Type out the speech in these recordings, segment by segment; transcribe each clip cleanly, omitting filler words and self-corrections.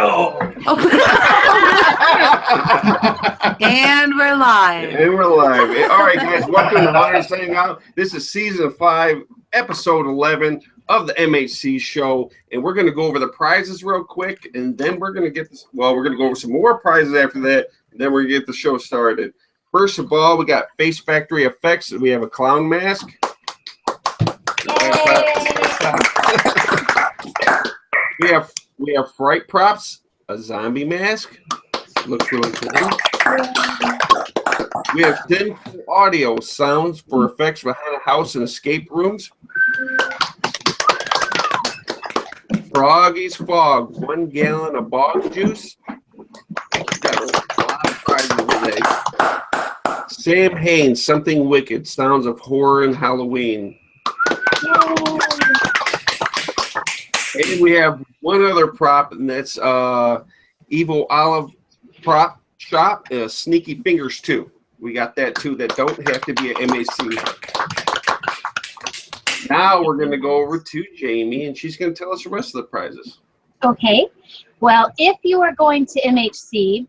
No. And we're live. And we're live. All right, guys, welcome to Hunters Hangout. This is season 5, episode 11 of the MHC show, and we're going to go over the prizes real quick, and then we're going to get this. Well, we're going to go over some more prizes after that, and then we're going to get the show started. First of all, we got Face Factory Effects. We have a clown mask. we have Fright Props, a zombie mask. Looks really cool. We have Sinful audio sounds for effects behind a house and escape rooms. Froggy's Fog, 1 gallon of bog juice. Got a lot of prizes today. Sam Haines, Something Wicked, sounds of horror and Halloween. And we have one other prop, and that's Evil Olive Prop Shop, Sneaky Fingers 2. We got that too, that don't have to be an MHC. Now we're going to go over to Jamie, and she's going to tell us the rest of the prizes. Okay. Well, if you are going to MHC,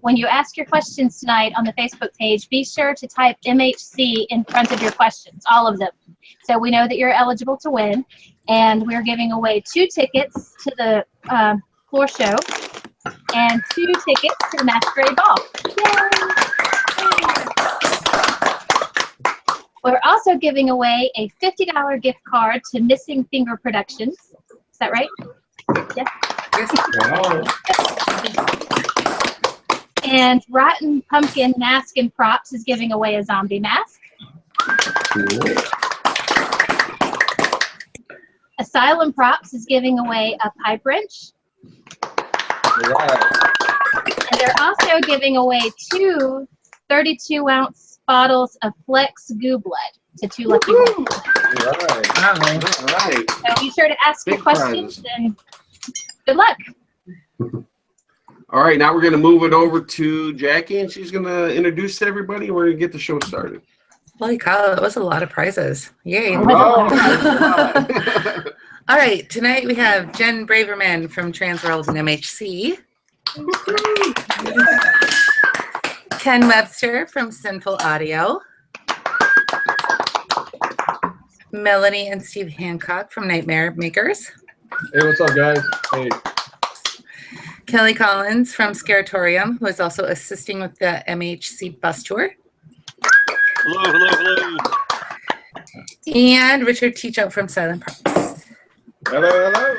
when you ask your questions tonight on the Facebook page, be sure to type MHC in front of your questions, all of them. So we know that you're eligible to win. And we're giving away 2 tickets to the floor show and 2 tickets to the Masquerade Ball. Yay! We're also giving away a $50 gift card to Missing Finger Productions. Is that right? Yes. Wow. And Rotten Pumpkin Mask and Props is giving away a zombie mask. Cool. Asylum Props is giving away a pipe wrench. Wow. And they're also giving away 2 32-ounce bottles of Flex Goo Blood to 2 lucky winners. All right. So be sure to ask your Big questions prizes. and good luck. All right, now we're going to move it over to Jackie, and she's going to introduce everybody, and we're going to get the show started. Holy cow, that was a lot of prizes. Yay. Oh, All right, tonight we have Jen Braverman from Transworld and MHC. Ken Webster from Sinful Audio. Melanie and Steve Hancock from Nightmare Makers. Hey, what's up, guys? Hey. Kelly Collins from Scaratorium, who is also assisting with the MHC bus tour. Hello. And Richard Teachout from Asylum Props. Hello.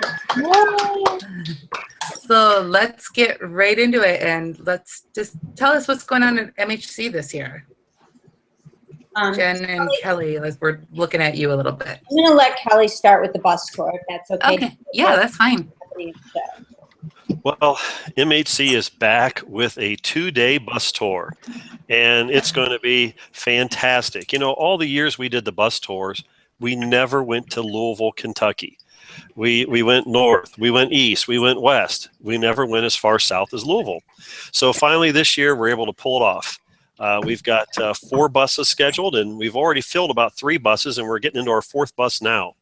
So let's get right into it, and let's just tell us what's going on at MHC this year. Jen and Kelly, we're looking at you a little bit. I'm going to let Kelly start with the bus tour, if that's okay. Okay, yeah, that's fine. Well, MHC is back with a 2-day bus tour, and it's going to be fantastic. You know, all the years we did the bus tours, we never went to Louisville, Kentucky. We went north, we went east, we went west. We never went as far south as Louisville. So finally this year, we're able to pull it off. We've got 4 buses scheduled, and we've already filled about 3 buses, and we're getting into our 4th bus now.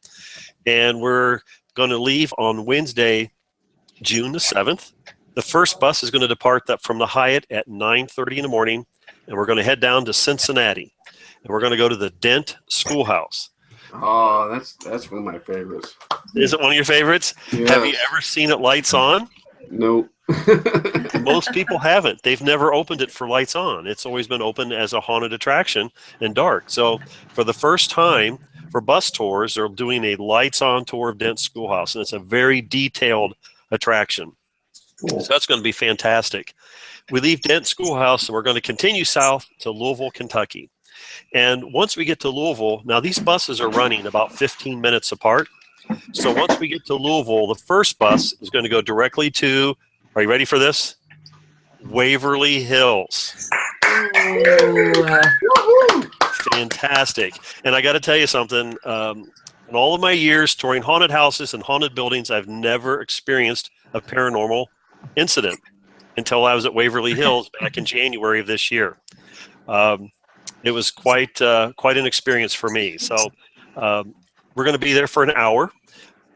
And we're going to leave on Wednesday, June the 7th. The first bus is going to depart from the Hyatt at 9:30 in the morning, and we're going to head down to Cincinnati, and we're going to go to the Dent Schoolhouse. Oh, that's one of my favorites. Is it one of your favorites? Yes. Have you ever seen it lights on? Nope. Most people haven't. They've never opened it for lights on. It's always been open as a haunted attraction and dark. So for the first time for bus tours, they're doing a lights on tour of Dent Schoolhouse, and it's a very detailed attraction. Cool. So that's going to be fantastic. We leave Dent Schoolhouse, and we're going to continue south to Louisville, Kentucky. And once we get to Louisville, now these buses are running about 15 minutes apart. So once we get to Louisville, the first bus is going to go directly to, are you ready for this? Waverly Hills. Fantastic. And I got to tell you something. In all of my years touring haunted houses and haunted buildings, I've never experienced a paranormal incident until I was at Waverly Hills back in January of this year. It was quite an experience for me. So we're going to be there for an hour.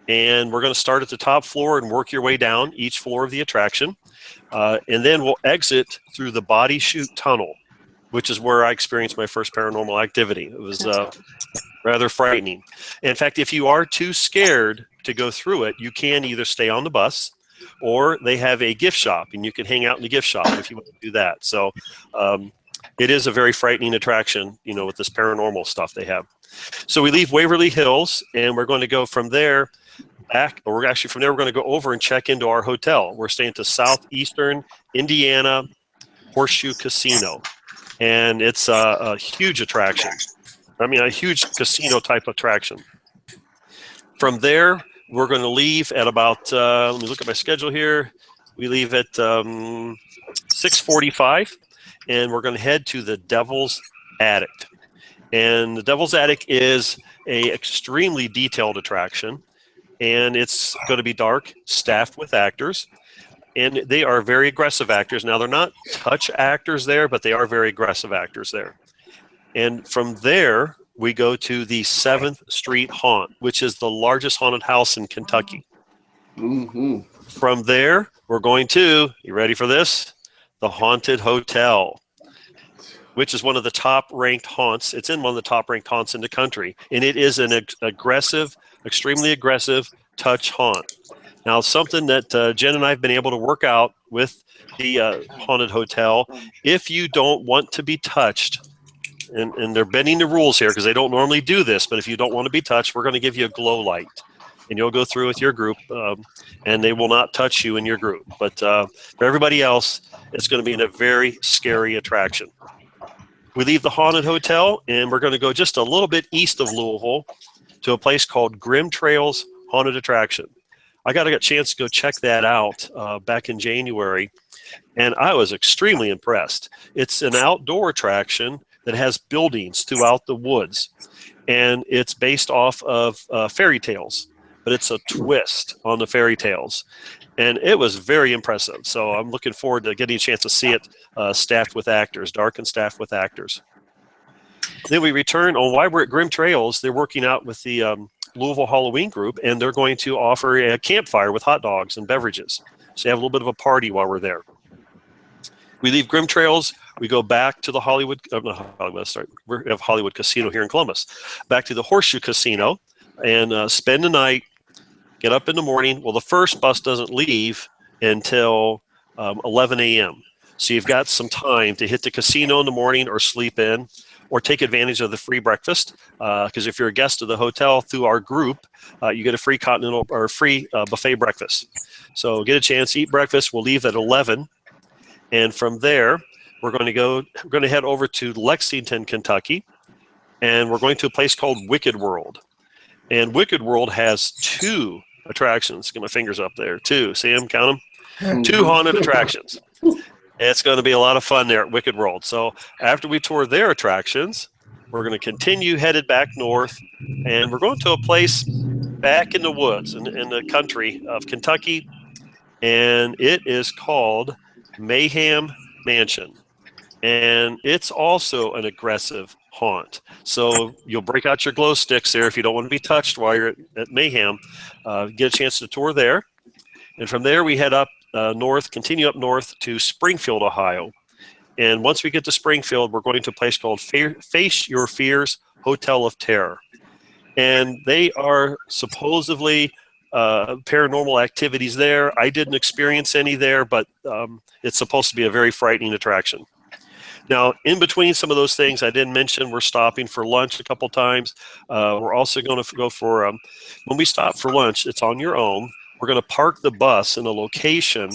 And we're going to start at the top floor and work your way down each floor of the attraction. And then we'll exit through the body chute tunnel, which is where I experienced my first paranormal activity. It was rather frightening. In fact, if you are too scared to go through it, you can either stay on the bus, or they have a gift shop, and you can hang out in the gift shop if you want to do that. So it is a very frightening attraction, with this paranormal stuff they have. So we leave Waverly Hills, and we're going to go from there back, or we're going to go over and check into our hotel. We're staying to Southeastern Indiana Horseshoe Casino, and it's a huge attraction. I mean, a huge casino type attraction. From there, we're going to leave at about, let me look at my schedule here. We leave at 6:45, and we're going to head to the Devil's Attic. And the Devil's Attic is a extremely detailed attraction, and it's going to be dark, staffed with actors, and they are very aggressive actors. Now, they're not touch actors there, but they are very aggressive actors there. And from there, we go to the 7th Street Haunt, which is the largest haunted house in Kentucky. Mm-hmm. From there, we're going to, you ready for this? The Haunted Hotel, which is one of the top-ranked haunts. It's in one of the top-ranked haunts in the country, and it is an aggressive, extremely aggressive touch haunt. Now, something that Jen and I have been able to work out with the Haunted Hotel, if you don't want to be touched, and they're bending the rules here because they don't normally do this, but if you don't want to be touched, we're going to give you a glow light, and you'll go through with your group, and they will not touch you in your group. But for everybody else, it's going to be in a very scary attraction. We leave the Haunted Hotel, and we're going to go just a little bit east of Louisville to a place called Grim Trails Haunted Attraction. I got a chance to go check that out back in January, and I was extremely impressed. It's an outdoor attraction that has buildings throughout the woods, and it's based off of fairy tales, but it's a twist on the fairy tales, and it was very impressive. So I'm looking forward to getting a chance to see it staffed with actors, dark and staffed with actors. Then we return on why we're at Grim Trails. They're working out with the Louisville Halloween group, and they're going to offer a campfire with hot dogs and beverages. So you have a little bit of a party while we're there. We leave Grim Trails. We go back to the we have Hollywood Casino here in Columbus. Back to the Horseshoe Casino and spend the night, get up in the morning. Well, the first bus doesn't leave until 11 a.m. So you've got some time to hit the casino in the morning or sleep in or take advantage of the free breakfast. Because if you're a guest of the hotel through our group, you get a free continental or free buffet breakfast. So get a chance to eat breakfast. We'll leave at 11. And from there, we're going to head over to Lexington, Kentucky, and we're going to a place called Wicked World. And Wicked World has 2 attractions. Get my fingers up there. 2. See them? Count them. 2 haunted attractions. It's going to be a lot of fun there at Wicked World. So after we tour their attractions, we're going to continue headed back north, and we're going to a place back in the woods in the country of Kentucky, and it is called Mayhem Mansion. And it's also an aggressive haunt. So you'll break out your glow sticks there if you don't want to be touched while you're at Mayhem. Get a chance to tour there. And from there, we head up north, continue up north to Springfield, Ohio. And once we get to Springfield, we're going to a place called Face Your Fears Hotel of Terror. And they are supposedly paranormal activities there. I didn't experience any there, but it's supposed to be a very frightening attraction. Now, in between some of those things I didn't mention, we're stopping for lunch a couple times. We're also going to go for, when we stop for lunch, it's on your own. We're going to park the bus in a location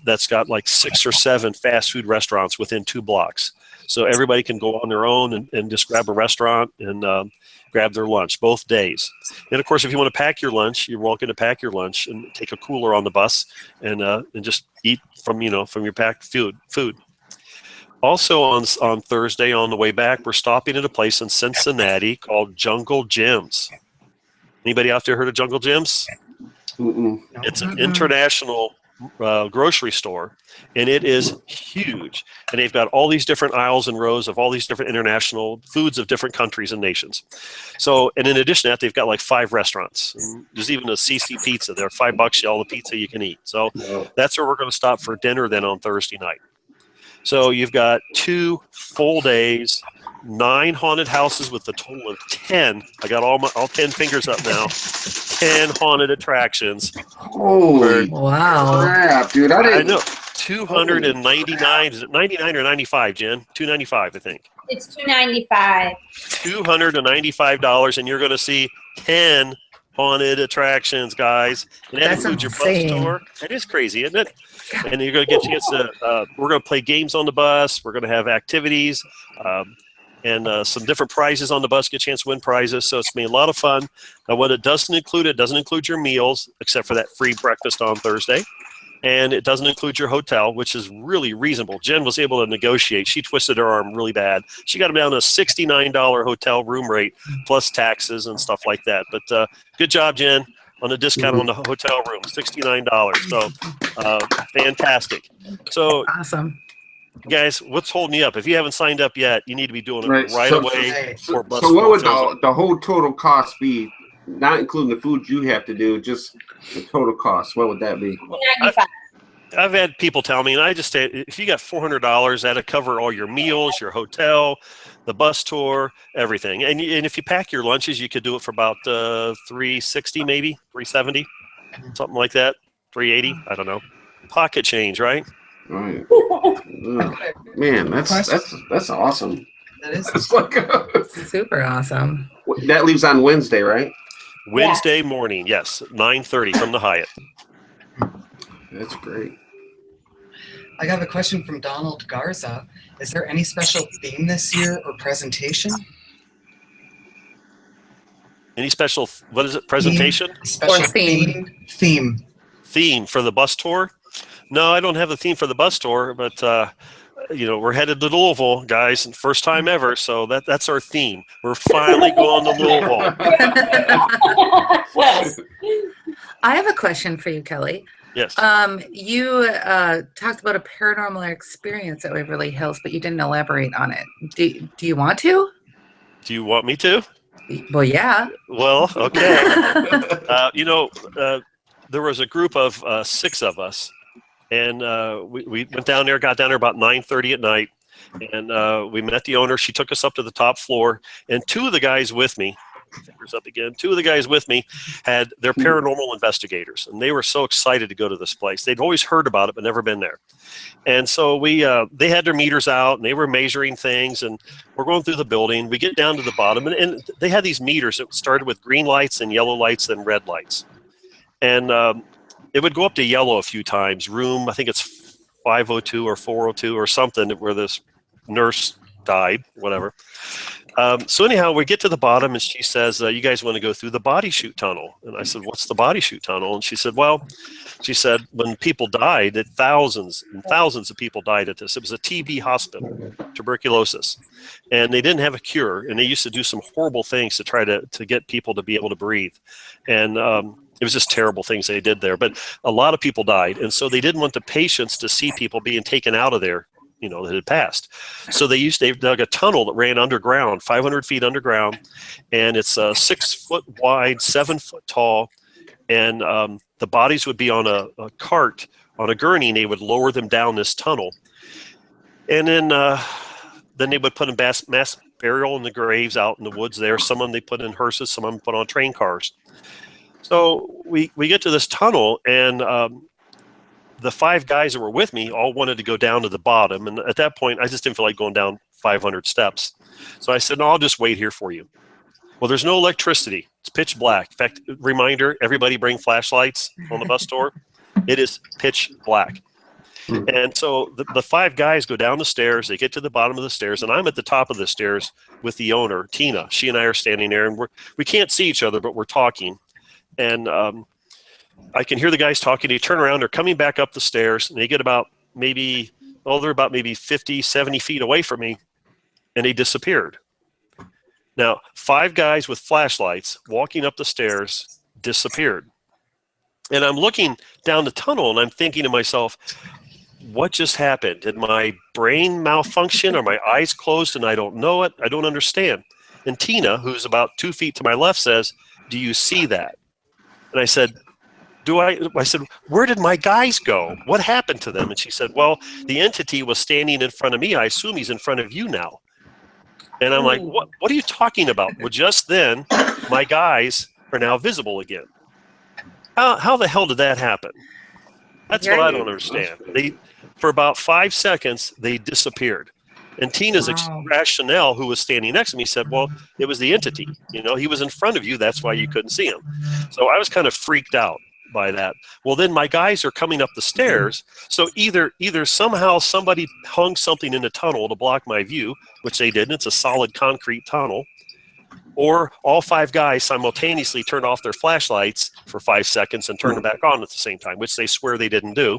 that's got like 6 or 7 fast food restaurants within 2 blocks. So everybody can go on their own and just grab a restaurant and grab their lunch both days. And of course, if you want to pack your lunch, you're welcome to pack your lunch and take a cooler on the bus and just eat from your packed food. Also on Thursday on the way back, we're stopping at a place in Cincinnati called Jungle Gyms. Anybody out there heard of Jungle Gyms? Mm-mm. It's an international grocery store, and it is huge. And they've got all these different aisles and rows of all these different international foods of different countries and nations. So, and in addition to that, they've got like 5 restaurants. And there's even a CC Pizza. They're $5 all the pizza you can eat. So that's where we're going to stop for dinner then on Thursday night. So you've got 2 full days, 9 haunted houses with a total of 10. I got all 10 fingers up now. 10 haunted attractions. Holy Wow. crap, dude! I know. 299. Is it 99 or 95, Jen? 295, I think. It's $295. $295, and you're going to see 10 haunted attractions, guys. And that That's includes your insane. bus tour. It is crazy, isn't it? And you're going to get a chance to. We're going to play games on the bus. We're going to have activities. And some different prizes on the bus, get a chance to win prizes. So it's going to be a lot of fun. Now, what it doesn't include your meals, except for that free breakfast on Thursday. And it doesn't include your hotel, which is really reasonable. Jen was able to negotiate. She twisted her arm really bad. She got him down to a $69 hotel room rate, plus taxes and stuff like that. But good job, Jen, on the discount on the hotel room, $69. So fantastic. So Awesome. guys, what's holding you up? If you haven't signed up yet, you need to be doing it right So- away. So, bus so what would fills up. the whole total cost be? Not including the food you have to do, just the total cost. What would that be? $295. I've had people tell me, and I just say, if you got $400, that'll cover all your meals, your hotel, the bus tour, everything. And if you pack your lunches, you could do it for about $360, maybe $370, something like that. $380, I don't know. Pocket change, right? Right. Ugh. Man, that's awesome. That is. That's like Super awesome. that leaves on Wednesday, right? Wednesday morning, yes, 9:30 from the Hyatt. That's great. I got a question from Donald Garza. Is there any special theme this year or presentation? Any special, what is it, presentation? Special Or theme. Theme. For the bus tour? No, I don't have a theme for the bus tour, but we're headed to Louisville, guys, and first time ever. So that's our theme. We're finally going to Louisville. I have a question for you, Kelly. Yes. You talked about a paranormal experience at Waverly Hills, but you didn't elaborate on it. Do you want to? Do you want me to? Well, yeah. Well, okay. There was a group of 6 of us, and we went down there, got down there about 9:30 at night, and we met the owner. She took us up to the top floor, and 2 of the guys with me, fingers up again, 2 of the guys with me they're paranormal investigators, and they were so excited to go to this place. They'd always heard about it, but never been there. And so they had their meters out, and they were measuring things, and we're going through the building. We get down to the bottom, and they had these meters that started with green lights and yellow lights and red lights. And it would go up to yellow a few times. Room, I think it's 502 or 402 or something, where this nurse died, whatever. So anyhow, we get to the bottom, and she says, you guys want to go through the body chute tunnel? And I said, what's the body chute tunnel? And she said, when people died, thousands and thousands of people died at this. It was a TB hospital, tuberculosis. And they didn't have a cure, and they used to do some horrible things to try to get people to be able to breathe. And it was just terrible things they did there. But a lot of people died, and so they didn't want the patients to see people being taken out of there, that had passed. So they dug a tunnel that ran underground, 500 feet underground, and it's 6 foot wide, 7 foot tall, and the bodies would be on a cart, on a gurney, and they would lower them down this tunnel. And then they would put in mass burial in the graves out in the woods there. Some of them they put in hearses, some of them put on train cars. So we get to this tunnel, and the 5 guys that were with me all wanted to go down to the bottom. And at that point, I just didn't feel like going down 500 steps. So I said, no, I'll just wait here for you. Well, there's no electricity. It's pitch black. In fact, reminder, everybody bring flashlights on the bus tour. It is pitch black. And so the 5 guys go down the stairs. They get to the bottom of the stairs, and I'm at the top of the stairs with the owner, Tina. She and I are standing there, and we can't see each other, but we're talking. And I can hear the guys talking. They turn around. They're coming back up the stairs, and they get about maybe 50, 70 feet away from me, and they disappeared. Now, 5 guys with flashlights walking up the stairs disappeared. And I'm looking down the tunnel and I'm thinking to myself, what just happened? Did my brain malfunction? Are my eyes closed and I don't know it? I don't understand. And Tina, who's about 2 feet to my left, says, do you see that? And I said, I said, where did my guys go? What happened to them? And she said, well, the entity was standing in front of me. I assume he's in front of you now. And I'm like, what are you talking about? Well, just then, my guys are now visible again. How the hell did that happen? That's what I don't understand. For about 5 seconds, they disappeared. And Tina's rationale, who was standing next to me, said, well, it was the entity. He was in front of you. That's why you couldn't see him. So I was kind of freaked out by that. Well, then my guys are coming up the stairs. So either somehow somebody hung something in the tunnel to block my view, which they didn't. It's a solid concrete tunnel. Or all 5 guys simultaneously turned off their flashlights for 5 seconds and turned them back on at the same time, which they swear they didn't do.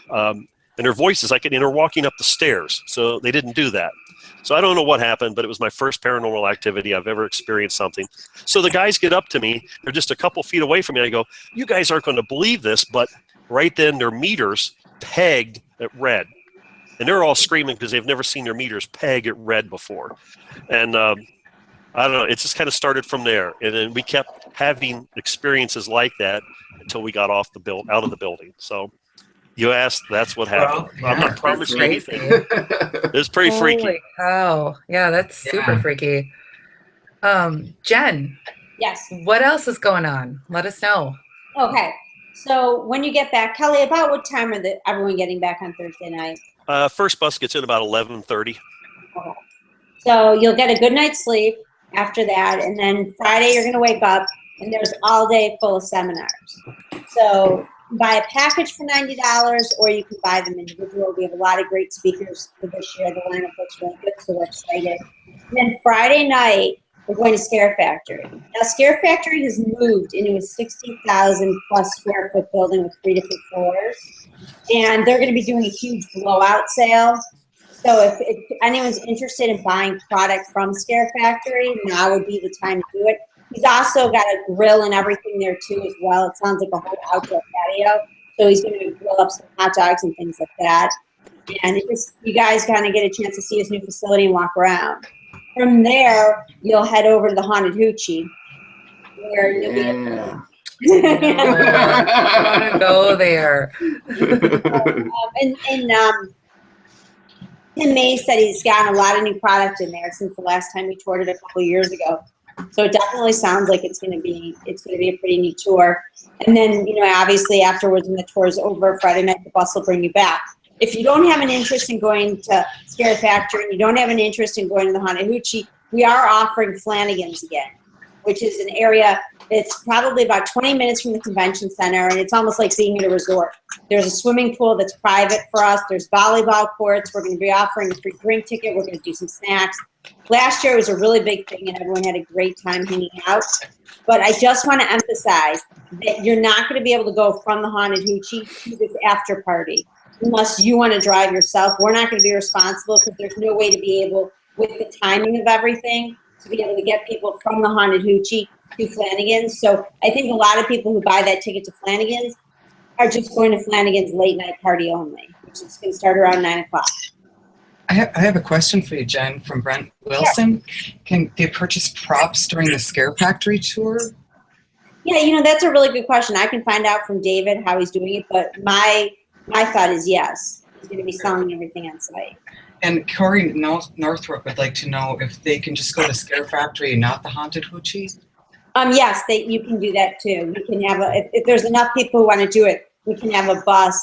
And their voices, they're walking up the stairs. So they didn't do that. So I don't know what happened, but it was my first paranormal activity I've ever experienced something. So the guys get up to me. They're just a couple feet away from me. I go, you guys aren't going to believe this, but right then their meters pegged at red. And they're all screaming because they've never seen their meters peg at red before. And I don't know. It just kind of started from there. And then we kept having experiences like that until we got out of the building. So you asked, that's what happened. Well, I'm not promising anything. It's pretty freaky. Holy cow. Yeah, that's super freaky. Jen. Yes. What else is going on? Let us know. Okay. So when you get back, Kelly, about what time are everyone getting back on Thursday night? First bus gets in about 11:30. Okay. So you'll get a good night's sleep after that, and then Friday you're going to wake up, and there's all day full of seminars. So buy a package for $90, or you can buy them individual. We have a lot of great speakers for this year. The lineup looks really good, so we're excited. And then Friday night, we're going to Scare Factory. Now, Scare Factory has moved into a 60,000 plus square foot building with 3 different floors, and they're going to be doing a huge blowout sale. So if anyone's interested in buying product from Scare Factory, now would be the time to do it. He's also got a grill and everything there too as well. It sounds like a whole outdoor patio. So he's going to grill up some hot dogs and things like that. And you guys kind of get a chance to see his new facility and walk around. From there, you'll head over to the Haunted Hoochie, where you'll be I want to go there. Tim May said he's gotten a lot of new product in there since the last time we toured it a couple of years ago. So it definitely sounds like it's going to be a pretty neat tour. And then, obviously afterwards when the tour is over, Friday night, the bus will bring you back. If you don't have an interest in going to Scare Factory and you don't have an interest in going to the Haunted Hoochie, we are offering Flanagan's again, which is an area that's probably about 20 minutes from the convention center, and it's almost like being at a resort. There's a swimming pool that's private for us. There's volleyball courts. We're going to be offering a free drink ticket. We're going to do some snacks. Last year was a really big thing, and everyone had a great time hanging out. But I just want to emphasize that you're not going to be able to go from the Haunted Hoochie to this after party unless you want to drive yourself. We're not going to be responsible because there's no way to be able, with the timing of everything, to be able to get people from the Haunted Hoochie to Flanagan's. So I think a lot of people who buy that ticket to Flanagan's are just going to Flanagan's late night party only, which is going to start around 9 o'clock. I have a question for you, Jen, from Brent Wilson. Yeah. Can they purchase props during the Scare Factory tour? Yeah, that's a really good question. I can find out from David how he's doing it, but my thought is yes. He's going to be selling everything on site. And Corey Northrop would like to know if they can just go to Scare Factory and not the Haunted Hoochie? Yes, you can do that too. We can have if there's enough people who want to do it, we can have a bus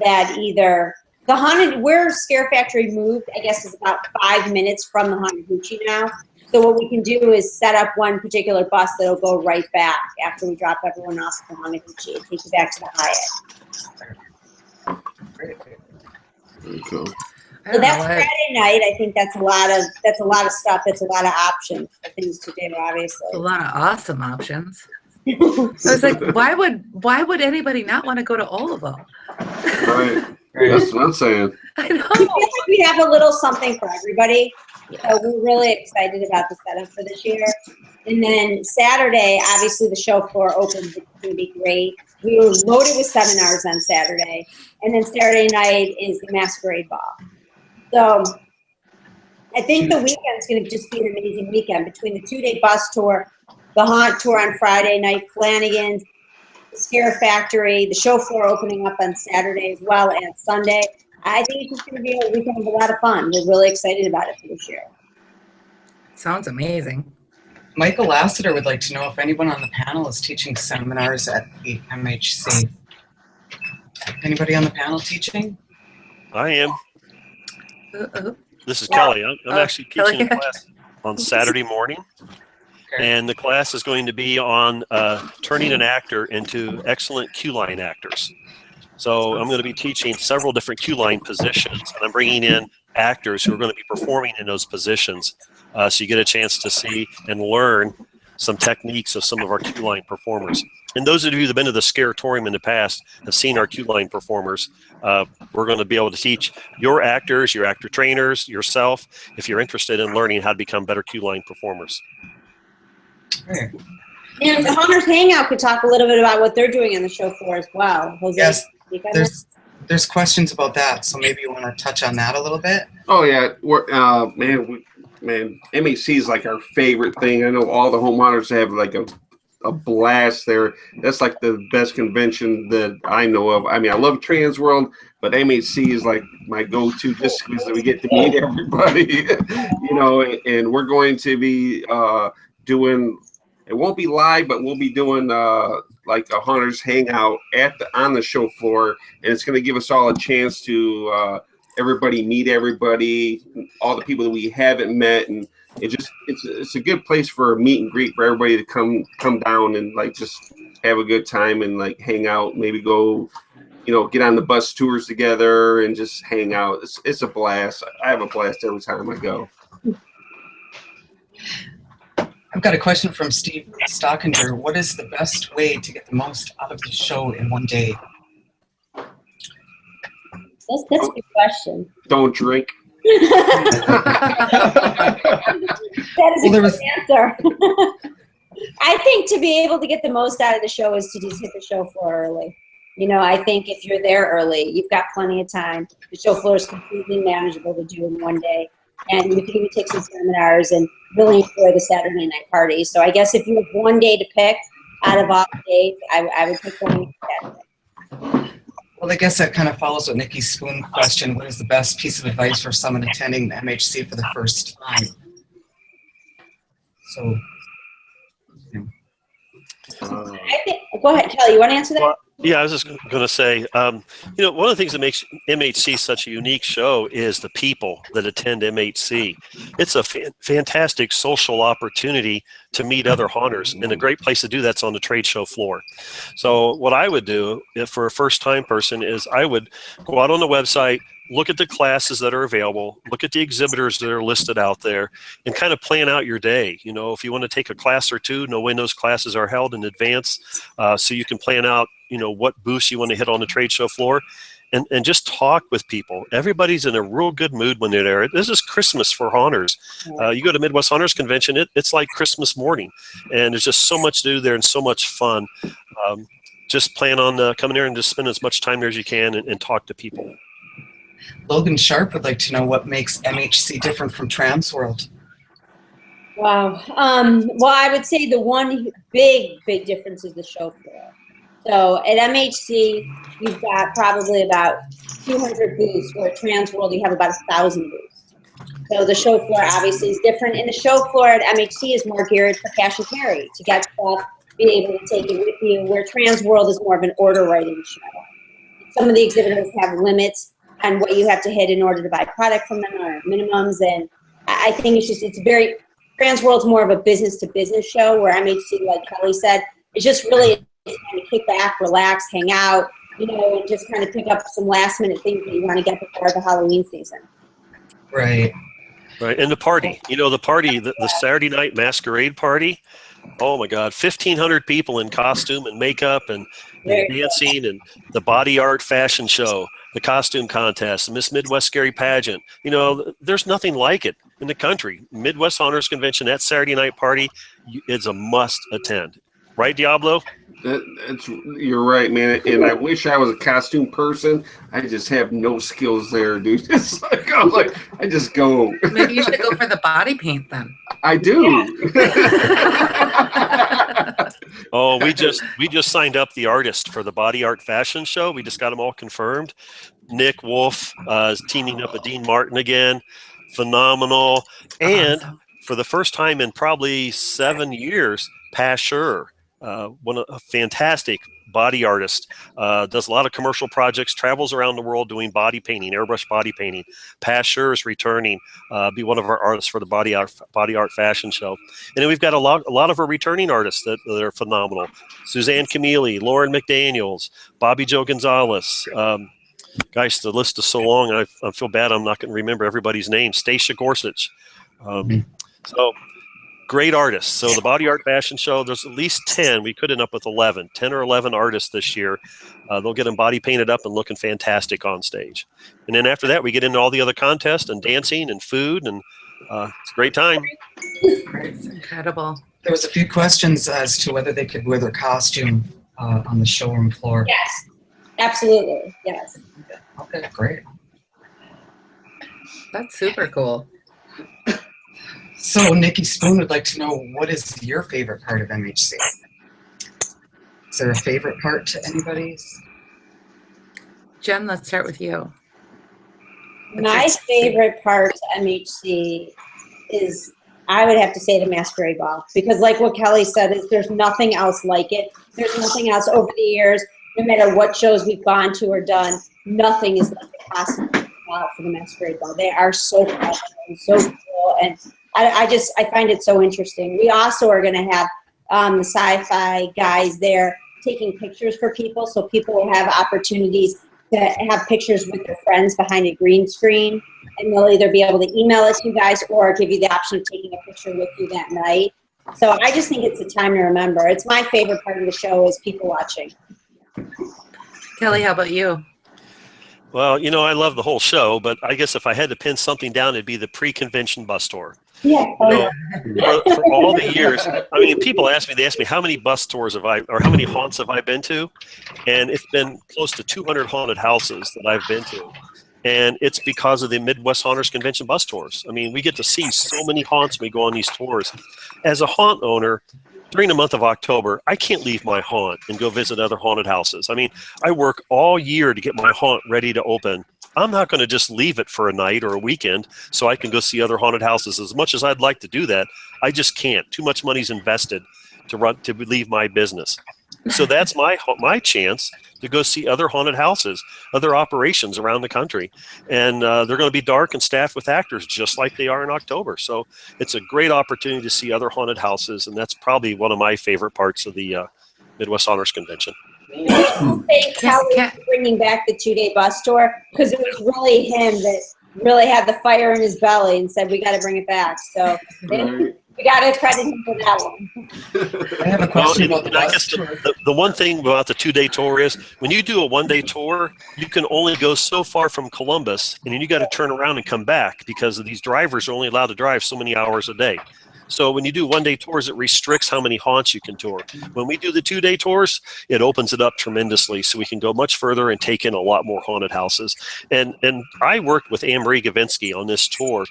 that either the where Scare Factory moved, I guess, is about 5 minutes from the Haunted Hoochie now. So what we can do is set up one particular bus that'll go right back after we drop everyone off at the Haunted Hoochie and take you back to the Hyatt. Great. Cool. So that's Friday night. I think that's a lot of stuff. That's a lot of options for things to do, obviously. A lot of awesome options. I was like, why would anybody not want to go to all of them? Right. That's what I'm saying. I know. We have a little something for everybody. So we're really excited about the setup for this year. And then Saturday, obviously the show floor opens. It's going to be great. We were loaded with seminars on Saturday, and then Saturday night is the masquerade ball. So I think the weekend's going to just be an amazing weekend between the 2-day bus tour, the haunt tour on Friday night, Flanagan's, the Scare Factory, the show floor opening up on Saturday as well and Sunday. I think it's just going to be a weekend of a lot of fun. We're really excited about it for this year. Sounds amazing. Michael Lassiter would like to know if anyone on the panel is teaching seminars at the MHC. Anybody on the panel teaching? I am. Uh-oh. This is Kelly. I'm actually teaching Kelly. a class on Saturday morning. And the class is going to be on turning an actor into excellent queue line actors. So I'm going to be teaching several different queue line positions, and I'm bringing in actors who are going to be performing in those positions. So you get a chance to see and learn some techniques of some of our queue line performers. And those of you that have been to the Scaratorium in the past have seen our queue line performers. We're going to be able to teach your actors, your actor trainers, yourself, if you're interested in learning how to become better queue line performers. Okay. And the Hunters Hangout could talk a little bit about what they're doing on the show floor as well. Jose, Yes, speak on that? there's questions about that, so maybe you want to touch on that a little bit. Oh yeah, we're man, MHC is like our favorite thing. I know all the home hunters have like a blast there. That's like the best convention that I know of. I mean, I love Trans World, but MHC is like my go-to just because we get to meet everybody, you know. And we're going to be doing. It won't be live, but we'll be doing like a hunters hangout on the show floor, and it's going to give us all a chance to everybody meet everybody, all the people that we haven't met, and it's a good place for a meet and greet for everybody to come down and like just have a good time and like hang out, maybe go, you know, get on the bus tours together and just hang out. It's a blast. I have a blast every time I go. I've got a question from Steve Stockinger. What is the best way to get the most out of the show in one day? That's a good question. Don't drink. That is a good answer. I think to be able to get the most out of the show is to just hit the show floor early. You know, I think if you're there early, you've got plenty of time. The show floor is completely manageable to do in one day. And you can even take some seminars and really enjoy the Saturday night party. So I guess if you have one day to pick out of all the days, I would pick one Saturday. Well, I guess that kind of follows with Nikki's spoon question. What is the best piece of advice for someone attending the MHC for the first time? So, I think, go ahead, Kelly, you want to answer that? Well, yeah, I was just going to say, you know, one of the things that makes MHC such a unique show is the people that attend MHC. It's a fantastic social opportunity to meet other haunters, and a great place to do that's on the trade show floor. So what I would do if for a first-time person is I would go out on the website, look at the classes that are available, look at the exhibitors that are listed out there, and kind of plan out your day. You know, if you want to take a class or two, know when those classes are held in advance, so you can plan out, you know, what booths you want to hit on the trade show floor, and just talk with people. Everybody's in a real good mood when they're there. This is Christmas for haunters. You go to Midwest Haunters Convention, it's like Christmas morning, and there's just so much to do there and so much fun. Just plan on coming here and just spend as much time there as you can and talk to people. Logan Sharp would like to know what makes MHC different from Trans World. Wow. Well, I would say the one big difference is the show floor. So at MHC, you've got probably about 200 booths, where at Trans World, you have about 1,000 booths. So the show floor obviously is different. And the show floor at MHC is more geared for cash and carry, to get stuff, be able to take it with you, where Trans World is more of an order writing show. Some of the exhibitors have limits on what you have to hit in order to buy product from them, or minimums. And I think it's very, Trans World's more of a business to business show, where MHC, like Kelly said, is just really kind of kick back, relax, hang out, you know, and just kind of pick up some last minute things that you want to get before the Halloween season. Right. Right. And the party, you know, the party, the Saturday night masquerade party. Oh my God, 1,500 people in costume and makeup and dancing, and the body art fashion show, the costume contest, the Miss Midwest Scary Pageant. You know, there's nothing like it in the country. Midwest Haunters Convention, that Saturday night party, it's a must attend. Right, Diablo? You're right, man. And I wish I was a costume person. I just have no skills there, dude. It's like I just go. Maybe you should go for the body paint then. I do. Oh, we just signed up the artist for the body art fashion show. We just got them all confirmed. Nick Wolf is teaming up with Dean Martin again. Phenomenal. And Awesome. for the first time in probably 7 years, Pasher, a fantastic body artist, does a lot of commercial projects, travels around the world doing body painting, airbrush body painting. Pasher is returning, be one of our artists for the body art fashion show. And then we've got a lot of our returning artists that are phenomenal. Suzanne Camille, Lauren McDaniels, Bobby Joe Gonzalez. Guys, the list is so long, I feel bad I'm not going to remember everybody's name. Stacia Gorsuch. So great artists. So the body art fashion show, there's at least 10. We could end up with 11 or 11 artists this year. They'll get them body painted up and looking fantastic on stage. And then after that, we get into all the other contests and dancing and food, and it's a great time. It's incredible. There was a few questions as to whether they could wear their costume on the showroom floor. Yes, absolutely. Yes. Okay, great. That's super cool. So Nikki Spoon would like to know, what is your favorite part of MHC? Is there a favorite part to anybody's? Jen, let's start with you. My favorite part to MHC is, I would have to say, the masquerade ball, because like what Kelly said, is there's nothing else like it. There's nothing else over the years, no matter what shows we've gone to or done, nothing is like the costume ball for the masquerade ball. They are so professional and so cool, and I find it so interesting. We also are going to have the sci-fi guys there taking pictures for people, so people will have opportunities to have pictures with their friends behind a green screen, and they'll either be able to email it to you guys or give you the option of taking a picture with you that night. So I just think it's a time to remember. It's my favorite part of the show is people watching. Kelly, how about you? Well, I love the whole show, but I guess if I had to pin something down, it'd be the pre-convention bus tour. Yeah. For all the years, people ask me how many bus tours or how many haunts have I been to? And it's been close to 200 haunted houses that I've been to. And it's because of the Midwest Haunters Convention bus tours. We get to see so many haunts when we go on these tours. As a haunt owner, during the month of October, I can't leave my haunt and go visit other haunted houses. I work all year to get my haunt ready to open. I'm not going to just leave it for a night or a weekend so I can go see other haunted houses. As much as I'd like to do that, I just can't. Too much money's invested to leave my business. So that's my chance to go see other haunted houses, other operations around the country. And they're going to be dark and staffed with actors just like they are in October. So it's a great opportunity to see other haunted houses, and that's probably one of my favorite parts of the Midwest Haunters Convention. Thank Kelly for bringing back the 2-day bus tour, because it was really him that really had the fire in his belly and said, we got to bring it back. So we got to credit him for that one. I have a question about the I bus guess tour. the one thing about the 2-day tour is when you do a 1-day tour, you can only go so far from Columbus, and then you got to turn around and come back because these drivers are only allowed to drive so many hours a day. So when you do 1-day tours, it restricts how many haunts you can tour. When we do the 2-day tours, it opens it up tremendously, so we can go much further and take in a lot more haunted houses. And I worked with Anne-Marie Gavinsky on this tour,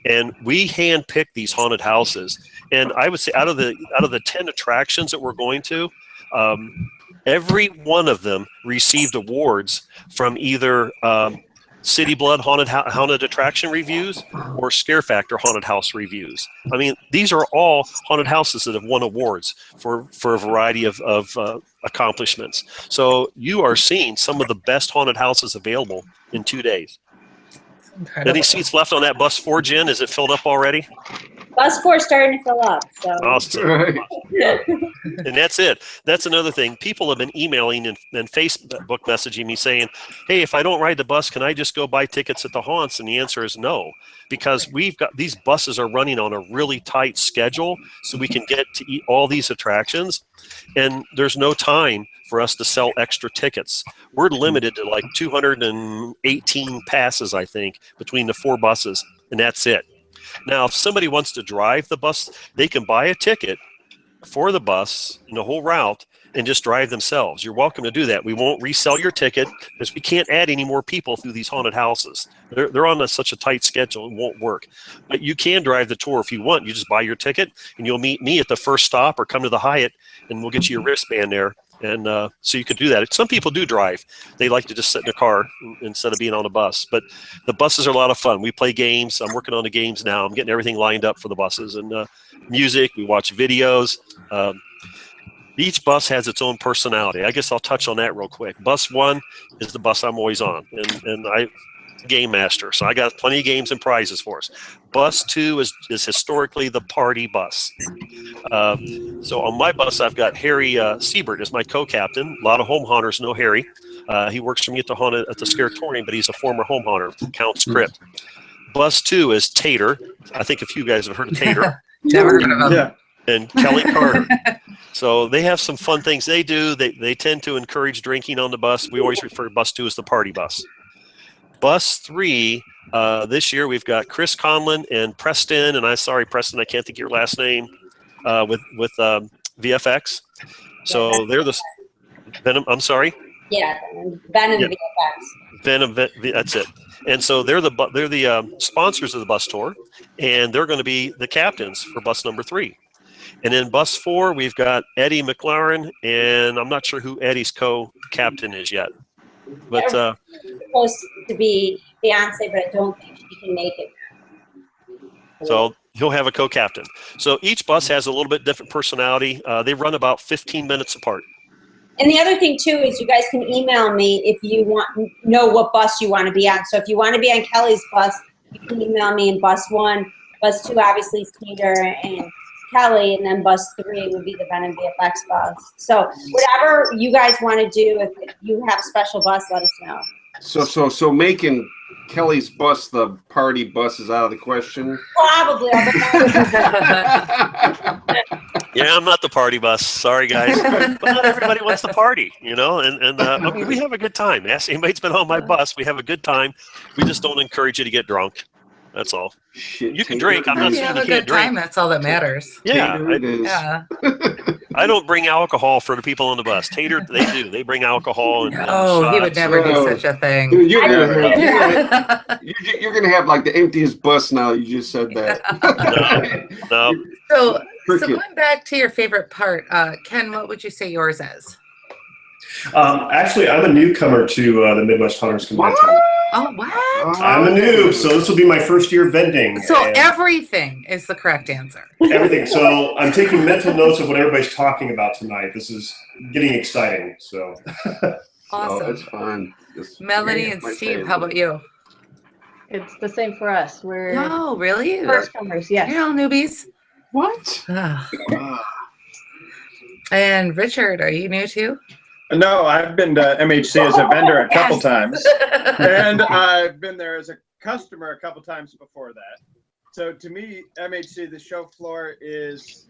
and we handpicked these haunted houses. And I would say out of the 10 attractions that we're going to, every one of them received awards from either City Blood haunted attraction reviews or Scare Factor haunted house reviews. These are all haunted houses that have won awards for a variety of accomplishments. So you are seeing some of the best haunted houses available in 2 days. Incredible. Any seats left on that bus 4, Jen? Is it filled up already? Bus 4 starting to fill up. So. Awesome. Right. And that's it. That's another thing. People have been emailing and Facebook messaging me saying, hey, if I don't ride the bus, can I just go buy tickets at the haunts? And the answer is no, because these buses are running on a really tight schedule so we can get to eat all these attractions. And there's no time for us to sell extra tickets. We're limited to like 218 passes, I think, between the 4 buses, and that's it. Now, if somebody wants to drive the bus, they can buy a ticket for the bus in the whole route, and just drive themselves. You're welcome to do that. We won't resell your ticket because we can't add any more people through these haunted houses. They're on such a tight schedule, it won't work. But you can drive the tour if you want. You just buy your ticket, and you'll meet me at the first stop or come to the Hyatt, and we'll get you your wristband there. And so you could do that. Some people do drive. They like to just sit in their car instead of being on a bus. But the buses are a lot of fun. We play games. I'm working on the games now. I'm getting everything lined up for the buses. And music, we watch videos. Each bus has its own personality. I guess I'll touch on that real quick. Bus 1 is the bus I'm always on. And I game master. So I got plenty of games and prizes for us. Bus 2 is historically the party bus. So on my bus, I've got Harry Siebert as my co-captain. A lot of home haunters know Harry. He works for me at the Scaretorium, but he's a former home haunter, Count Script. Bus 2 is Tater. I think a few guys have heard of Tater. Never heard of them. Yeah. And Kelly Carter. So they have some fun things they do. They tend to encourage drinking on the bus. We always refer to Bus 2 as the party bus. Bus 3, this year we've got Chris Conlon and Preston, and sorry, Preston, I can't think of your last name, with VFX. So they're the Venom. I'm sorry. Yeah, Venom VFX. Venom, that's it. And so they're the sponsors of the bus tour, and they're going to be the captains for bus number 3. And then bus 4, we've got Eddie McLaren, and I'm not sure who Eddie's co-captain is yet. But Supposed to be Beyonce, but I don't think she can make it. So he'll have a co-captain. So each bus has a little bit different personality. They run about 15 minutes apart. And the other thing too is you guys can email me if you know what bus you want to be on. So if you want to be on Kelly's bus, you can email me in bus 1. Bus 2 obviously is Peter and Kelly, and then bus 3 would be the Venom VFX bus. So whatever you guys want to do, if you have a special bus, let us know. So making Kelly's bus the party bus is out of the question. Probably. Yeah, I'm not the party bus. Sorry, guys. But not everybody wants the party, and I mean, we have a good time. Ask anybody's been on my bus. We have a good time. We just don't encourage you to get drunk. That's all. Shit, you can drink. I'm not You saying have you a can't good drink. time. That's all that matters. Yeah, Yeah. I don't bring alcohol for the people on the bus. Tater, they do. They bring alcohol and Oh, he would shots. never do such a thing. Dude, you're gonna have like the emptiest bus now. You just said that. No. So Cricket. going back to your favorite part, Ken, what would you say yours is? Actually, I'm a newcomer to the Midwest Hunters Convention. Oh, what? I'm a noob, so this will be my first year vending. So and everything is the correct answer. everything. So I'm taking mental notes of what everybody's talking about tonight. This is getting exciting. So Awesome. Oh, it's fun. Melanie and Steve, how about you? It's the same for us. We're Oh, really? first comers, yes. You're all newbies. What? Ah. And Richard, are you new too? No, I've been to MHC as a vendor a couple Yes. times, and I've been there as a customer a couple times before that. So to me, MHC, the show floor, is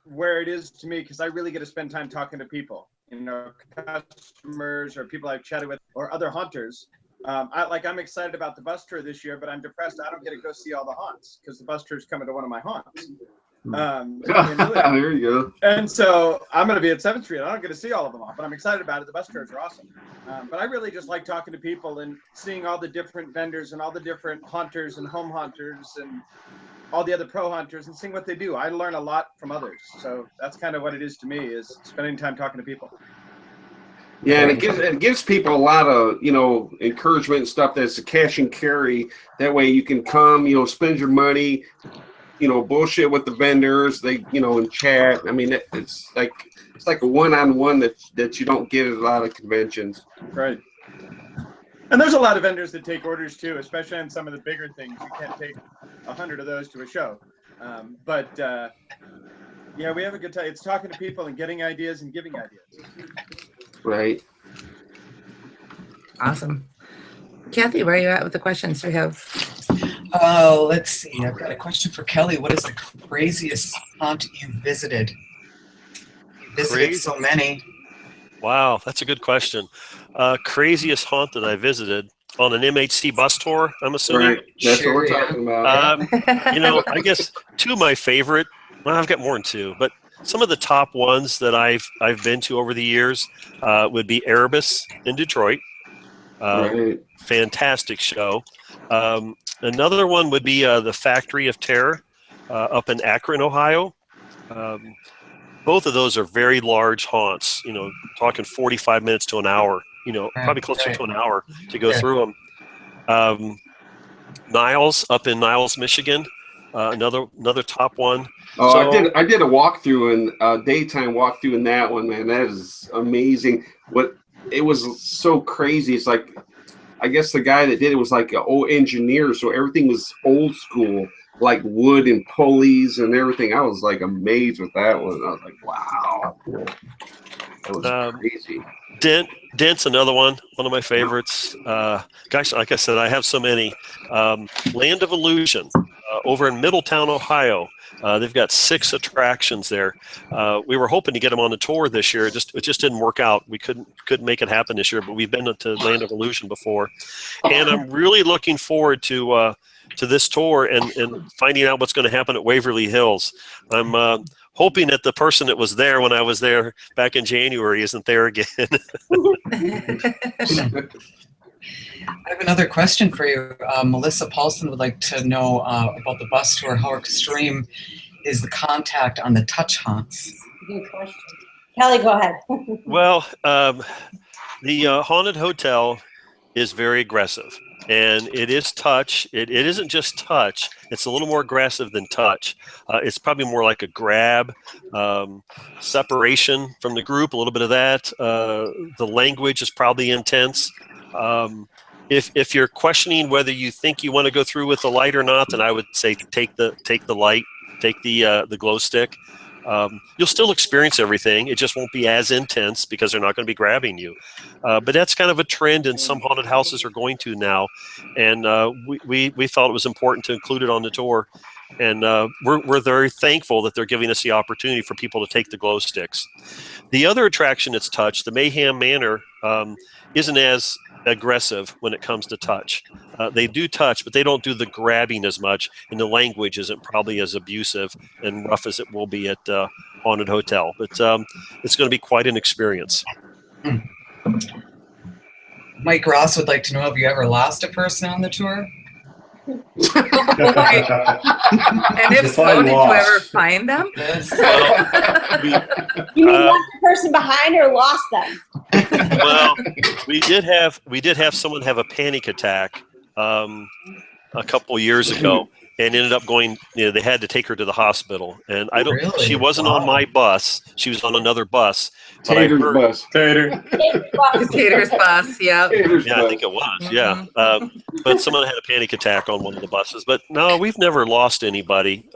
where it is to me because I really get to spend time talking to people, customers or people I've chatted with or other hunters. I'm excited about the bus tour this year, but I'm depressed I don't get to go see all the haunts because the bus tour is coming to one of my haunts. There you go. And so I'm going to be at 7th Street. I don't get to see all of them all, but I'm excited about it. The bus tours are awesome. But I really just like talking to people and seeing all the different vendors and all the different hunters and home hunters and all the other pro hunters and seeing what they do. I learn a lot from others. So that's kind of what it is to me, is spending time talking to people. Yeah, and it gives people a lot of encouragement and stuff. That's a cash and carry. That way you can come, spend your money, bullshit with the vendors. They and chat. I mean, it's like a one-on-one that you don't get at a lot of conventions. Right. And there's a lot of vendors that take orders too, especially on some of the bigger things. You can't take 100 of those to a show. Yeah, we have a good time. It's talking to people and getting ideas and giving ideas. Right. Awesome. Kathy, where are you at with the questions we have? Oh, let's see. I've got a question for Kelly. What is the craziest haunt you visited? You visited so many. Wow, that's a good question. Craziest haunt that I visited on an MHC bus tour, I'm assuming. Right. That's Sure, what we're yeah. talking about. I guess two of my favorite. Well, I've got more than two, but some of the top ones that I've been to over the years would be Erebus in Detroit. Right. Fantastic show. Another one would be the Factory of Terror up in Akron, Ohio. Both of those are very large haunts, talking 45 minutes to an hour, probably closer to an hour to go through them. Niles up in Niles, Michigan, another top one. Oh, So, I did a walkthrough and daytime walkthrough in that one, man. That is amazing. It was so crazy. It's like, I guess the guy that did it was like an old engineer, so everything was old school, like wood and pulleys and everything. I was like amazed with that one. I was like, wow, that was crazy. Dent's another one of my favorites. Gosh, like I said, I have so many. Land of Illusion over in Middletown, Ohio. They've got 6 attractions there. We were hoping to get them on the tour this year. It just didn't work out. We couldn't make it happen this year, but we've been to Land of Illusion before. And I'm really looking forward to this tour and finding out what's going to happen at Waverly Hills. I'm hoping that the person that was there when I was there back in January isn't there again. I have another question for you. Melissa Paulson would like to know about the bus tour. How extreme is the contact on the touch haunts? Good question. Kelly, go ahead. Well, the Haunted Hotel is very aggressive, and it is touch. It isn't just touch. It's a little more aggressive than touch. It's probably more like a grab, separation from the group, a little bit of that. The language is probably intense. If you're questioning whether you think you want to go through with the light or not, then I would say take the light, take the glow stick. You'll still experience everything. It just won't be as intense because they're not going to be grabbing you. But that's kind of a trend, and some haunted houses are going to now. And we thought it was important to include it on the tour. And we're very thankful that they're giving us the opportunity for people to take the glow sticks. The other attraction that's touched, the Mayhem Manor, isn't as aggressive when it comes to touch. They do touch, but they don't do the grabbing as much, and the language isn't probably as abusive and rough as it will be at Haunted Hotel. But it's going to be quite an experience. Mike Ross would like to know, have you ever lost a person on the tour? And if so, did you ever find them? You mean left the person behind or lost them? Well, we did have someone have a panic attack a couple years ago, and ended up going. They had to take her to the hospital, and I don't. Really? She wasn't on my bus. She was on another bus. Tater's bus. Tater's bus. Yeah. Yeah, I think it was. Yeah, but someone had a panic attack on one of the buses. But no, we've never lost anybody.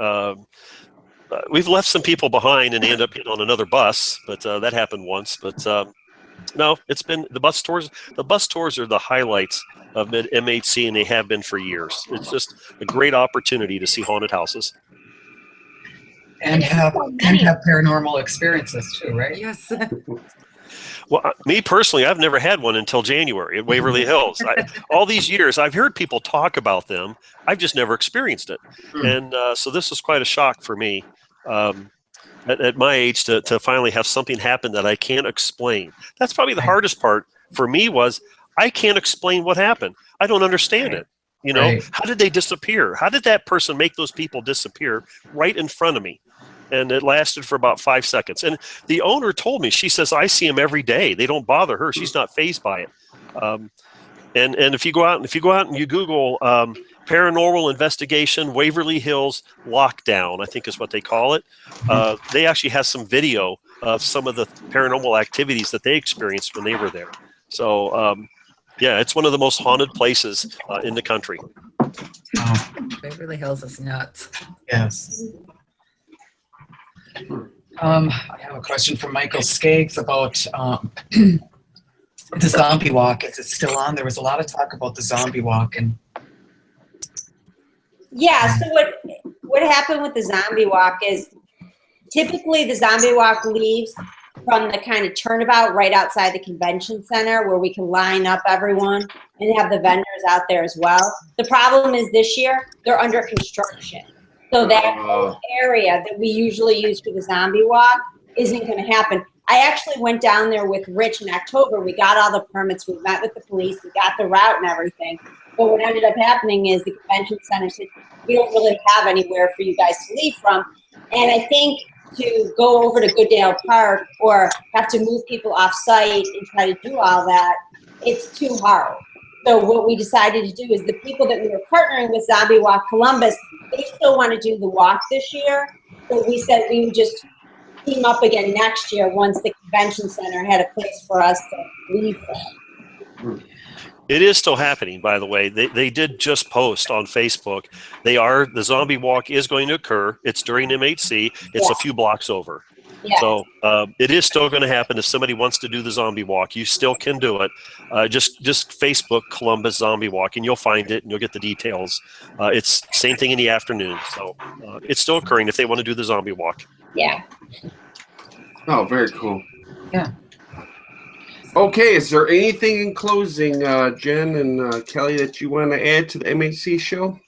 We've left some people behind, and they end up getting on another bus. But that happened once. But no, it's been the bus tours. The bus tours are the highlights of MHC, and they have been for years. It's just a great opportunity to see haunted houses. And have paranormal experiences too, right? Yes. Well, me personally, I've never had one until January at Waverly Hills. All these years, I've heard people talk about them. I've just never experienced it. And so this was quite a shock for me at my age to finally have something happen that I can't explain. That's probably the hardest part for me was I can't explain what happened. I don't understand it. How did they disappear? How did that person make those people disappear right in front of me? And it lasted for about 5 seconds. And the owner told me, she says, I see them every day. They don't bother her. She's not fazed by it. And if you go out and you Google paranormal investigation, Waverly Hills lockdown, I think is what they call it. They actually have some video of some of the paranormal activities that they experienced when they were there. So, yeah, it's one of the most haunted places in the country. Waverly Hills is nuts. Yes. I have a question from Michael Skaggs about the zombie walk. Is it still on? There was a lot of talk about the zombie walk, and yeah. So what happened with the zombie walk is typically the zombie walk leaves from the kind of turnabout right outside the convention center where we can line up everyone and have the vendors out there as well. The problem is this year they're under construction. So that whole area that we usually use for the zombie walk isn't going to happen. I actually went down there with Rich in October. We got all the permits. We met with the police. We got the route and everything. But what ended up happening is the convention center said, we don't really have anywhere for you guys to leave from. And I think to go over to Goodale Park or have to move people off site and try to do all that, it's too hard. So what we decided to do is the people that we were partnering with, Zombie Walk Columbus, they still want to do the walk this year. So we said we would just team up again next year once the convention center had a place for us to leave from. It is still happening, by the way. They did just post on Facebook. The zombie walk is going to occur. It's during MHC. It's a few blocks over. Yeah. So it is still going to happen. If somebody wants to do the zombie walk, you still can do it. Just Facebook Columbus Zombie Walk, and you'll find it, and you'll get the details. It's same thing in the afternoon. So it's still occurring if they want to do the zombie walk. Yeah. Oh, very cool. Yeah. Okay, is there anything in closing, Jen and Kelly, that you want to add to the MHC show?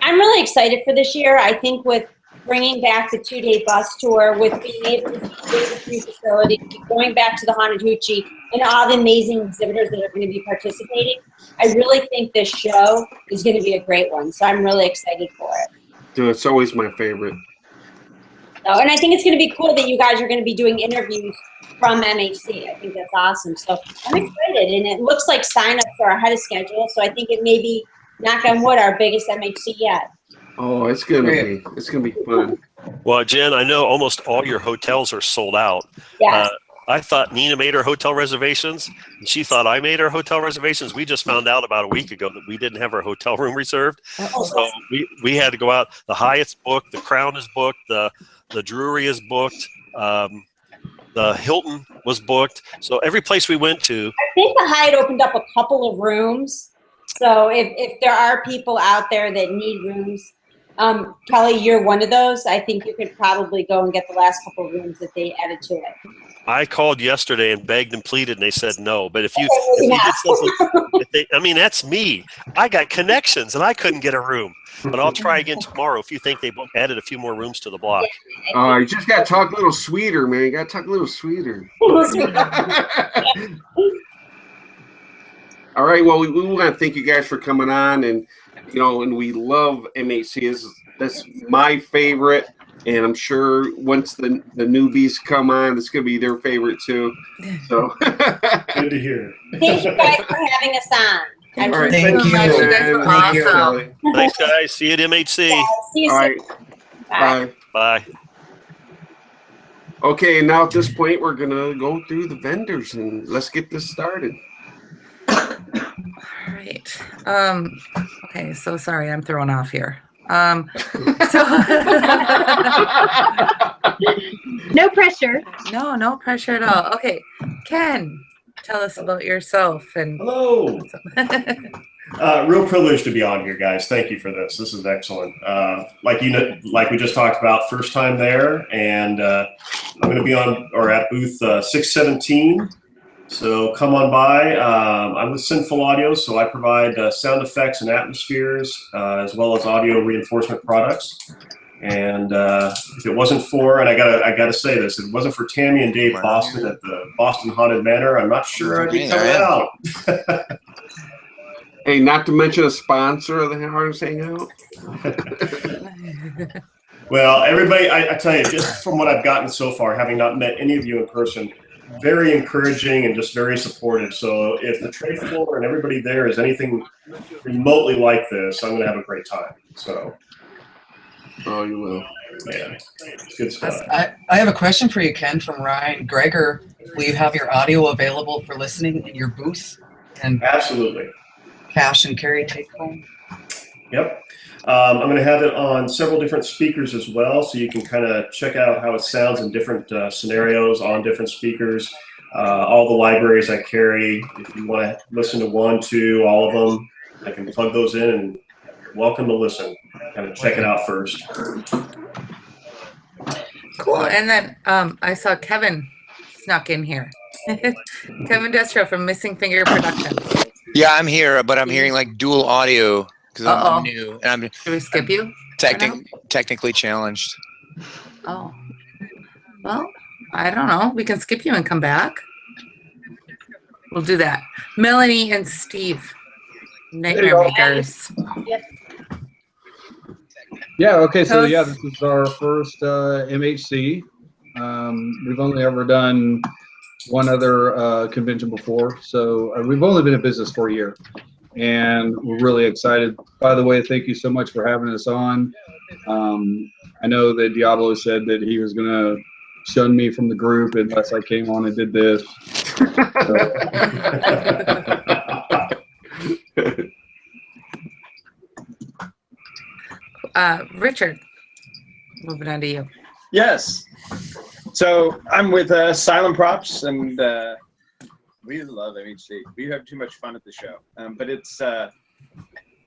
I'm really excited for this year. I think with bringing back the 2-day bus tour, with being able to see the free facility, going back to the Haunted Hoochie, and all the amazing exhibitors that are going to be participating, I really think this show is going to be a great one. So I'm really excited for it. Dude, it's always my favorite. So, and I think it's going to be cool that you guys are going to be doing interviews from MHC. I think that's awesome. So I'm excited, and it looks like sign-ups are ahead of schedule. So I think it may be, knock on wood, our biggest MHC yet. Oh, it's gonna be fun. Well, Jen, I know almost all your hotels are sold out. Yeah. I thought Nina made her hotel reservations, and she thought I made her hotel reservations. We just found out about a week ago that we didn't have our hotel room reserved. So we had to go out. The Hyatt's booked. The Crown is booked. The Drury is booked. The Hilton was booked. So every place we went to. I think the Hyatt opened up a couple of rooms. So if there are people out there that need rooms, Kelly, you're one of those. I think you could probably go and get the last couple of rooms that they added to it. I called yesterday and begged and pleaded, and they said no. But if you did something, I mean, that's me. I got connections, and I couldn't get a room. But I'll try again tomorrow if you think they added a few more rooms to the block. You just got to talk a little sweeter, man. You got to talk a little sweeter. All right. Well, we want to thank you guys for coming on, and and we love MHC. That's my favorite, and I'm sure once the newbies come on, it's gonna be their favorite too. So good to hear. Thank you guys for having us on. All right, thank you. You guys were awesome. Thanks, guys. See you at MHC. Yeah, see you all soon. right, bye. Bye. Okay, and now at this point, we're gonna go through the vendors and let's get this started. All right. Okay, so sorry, I'm throwing off here. No pressure. No pressure at all. Okay, Ken, tell us about yourself. And hello. Real privilege to be on here, guys. Thank you for this. This is excellent. Like we just talked about, first time there, and I'm going to be at booth 617. So come on by. I'm with Sinful Audio, so I provide sound effects and atmospheres, as well as audio reinforcement products. And if it wasn't for, and I gotta say this, if it wasn't for Tammy and Dave Boston at the Boston Haunted Manor, I'm not sure I'd be coming out. Hey, not to mention a sponsor of the Hardest Hangout. Well, everybody, I tell you, just from what I've gotten so far, having not met any of you in person, very encouraging and just very supportive. So if the trade floor and everybody there is anything remotely like this, I'm going to have a great time. So. Oh, you will. Yeah, good stuff. I have a question for you, Ken, from Ryan Gregor. Will you have your audio available for listening in your booth? And absolutely. Cash and carry take home? Yep. I'm going to have it on several different speakers as well, so you can kind of check out how it sounds in different scenarios on different speakers. All the libraries I carry, if you want to listen to one, two, all of them, I can plug those in and welcome to listen. Kind of check it out first. Cool. And then I saw Kevin snuck in here. Kevin Destro from Missing Finger Productions. Yeah, I'm here, but I'm hearing like dual audio because I'm new. And Should we skip you? Technically challenged. Oh. Well, I don't know. We can skip you and come back. We'll do that. Melanie and Steve, Nightmare Makers. Yes. Yeah, okay, so Tell us- yeah, this is our first MHC. We've only ever done one other convention before, so we've only been in business for a year, and we're really excited. By the way, thank you so much for having us on. I know that Diablo said that he was going to shun me from the group unless I came on and did this. Richard, moving on to you. Yes. So I'm with Asylum Props, and we love MHC. We have too much fun at the show. But it's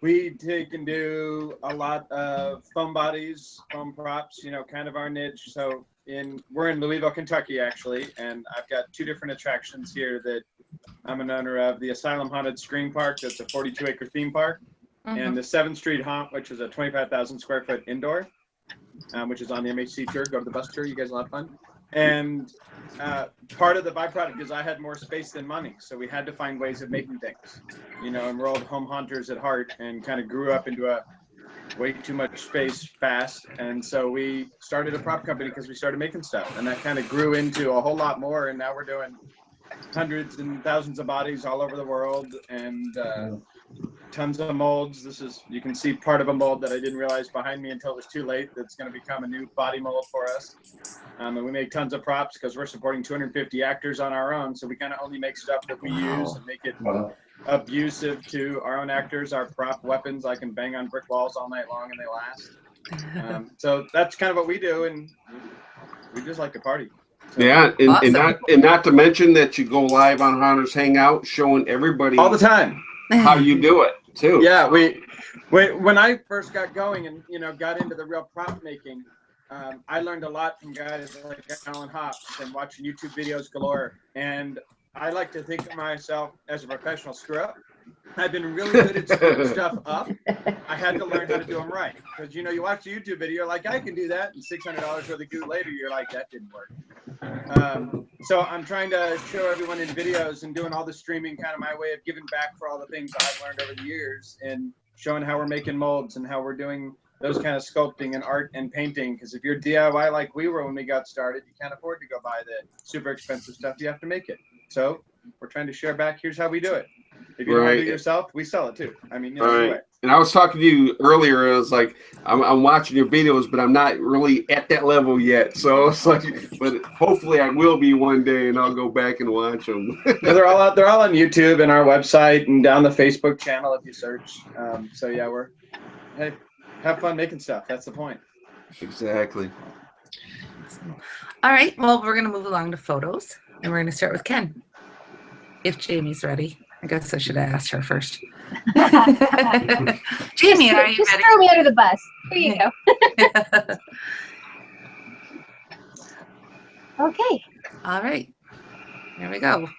we take and do a lot of foam bodies, foam props. You know, kind of our niche. So we're in Louisville, Kentucky, actually, and I've got two different attractions here that I'm an owner of: the Asylum Haunted Scream Park, that's a 42-acre theme park, and the 7th Street Haunt, which is a 25,000 square foot indoor, which is on the MHC tour. Go to the bus tour; you guys will have fun. And part of the byproduct is I had more space than money, so we had to find ways of making things. You know, and we're all home hunters at heart, and kind of grew up into a way too much space fast, and so we started a prop company because we started making stuff, and that kind of grew into a whole lot more, and now we're doing hundreds and thousands of bodies all over the world, and tons of molds. You can see part of a mold that I didn't realize behind me until it was too late, that's going to become a new body mold for us. And we make tons of props because we're supporting 250 actors on our own, so we kind of only make stuff that we use and make it abusive to our own actors. Our prop weapons, I can bang on brick walls all night long and they last. So that's kind of what we do, and we just like to party. So, yeah, awesome. and not to mention that you go live on Hunters Hangout, showing everybody all the time how you do it too. Yeah, when I first got going and got into the real prop making, I learned a lot from guys like Alan Hops and watching YouTube videos galore. And I like to think of myself as a professional screw up. I've been really good at screwing stuff up. I had to learn how to do them right. Because, you watch a YouTube video, you're like, I can do that. And $600 worth of goo later, you're like, that didn't work. So I'm trying to show everyone in videos and doing all the streaming, kind of my way of giving back for all the things I've learned over the years, and showing how we're making molds and how we're doing those kind of sculpting and art and painting. Because if you're DIY like we were when we got started, you can't afford to go buy the super expensive stuff. You have to make it. So we're trying to share back. Here's how we do it. If you don't want to do it yourself, we sell it too. I mean, right. And I was talking to you earlier. I was like, I'm watching your videos, but I'm not really at that level yet. So it's like, but hopefully I will be one day, and I'll go back and watch them. Yeah, they're all out. They're all on YouTube and our website and down the Facebook channel if you search. So yeah, hey, have fun making stuff. That's the point. Exactly. All right. Well, we're gonna move along to photos, and we're gonna start with Ken. If Jamie's ready. I guess I should have asked her first. Jamie, are you just ready? throw me under the bus. Here you go. Okay. All right. Here we go.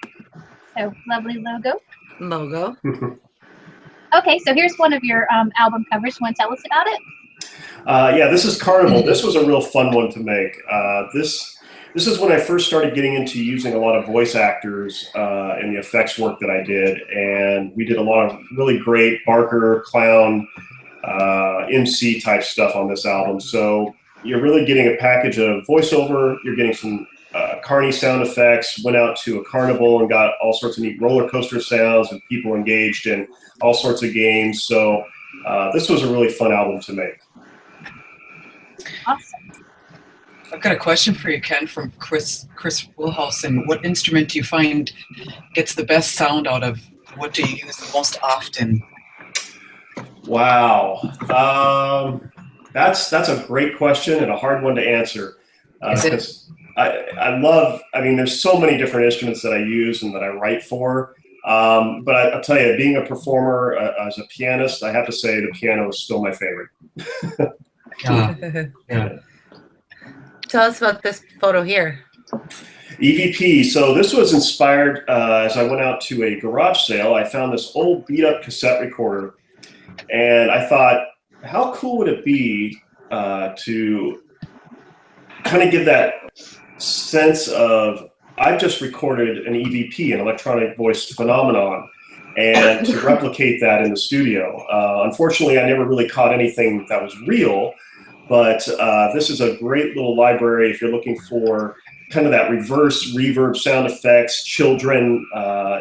So lovely logo. Logo. Okay, so here's one of your album covers. You want to tell us about it? Yeah, this is Carnival. This was a real fun one to make. This is when I first started getting into using a lot of voice actors in the effects work that I did, and we did a lot of really great Barker, clown, MC type stuff on this album. So you're really getting a package of voiceover, you're getting some carny sound effects, went out to a carnival and got all sorts of neat roller coaster sounds and people engaged in all sorts of games. So this was a really fun album to make. Awesome. I've got a question for you, Ken, from Chris Wilhausen. What instrument do you find gets the best sound out of? What do you use the most often? Wow. That's a great question and a hard one to answer. Because I love, there's so many different instruments that I use and that I write for. But I'll tell you, being a performer as a pianist, I have to say the piano is still my favorite. Yeah. Tell us about this photo here. EVP. So this was inspired as I went out to a garage sale. I found this old beat up cassette recorder, and I thought, how cool would it be to kind of give that sense of, I've just recorded an EVP, an electronic voice phenomenon, and to replicate that in the studio. Unfortunately, I never really caught anything that was real, but this is a great little library if you're looking for kind of that reverse reverb sound effects, children,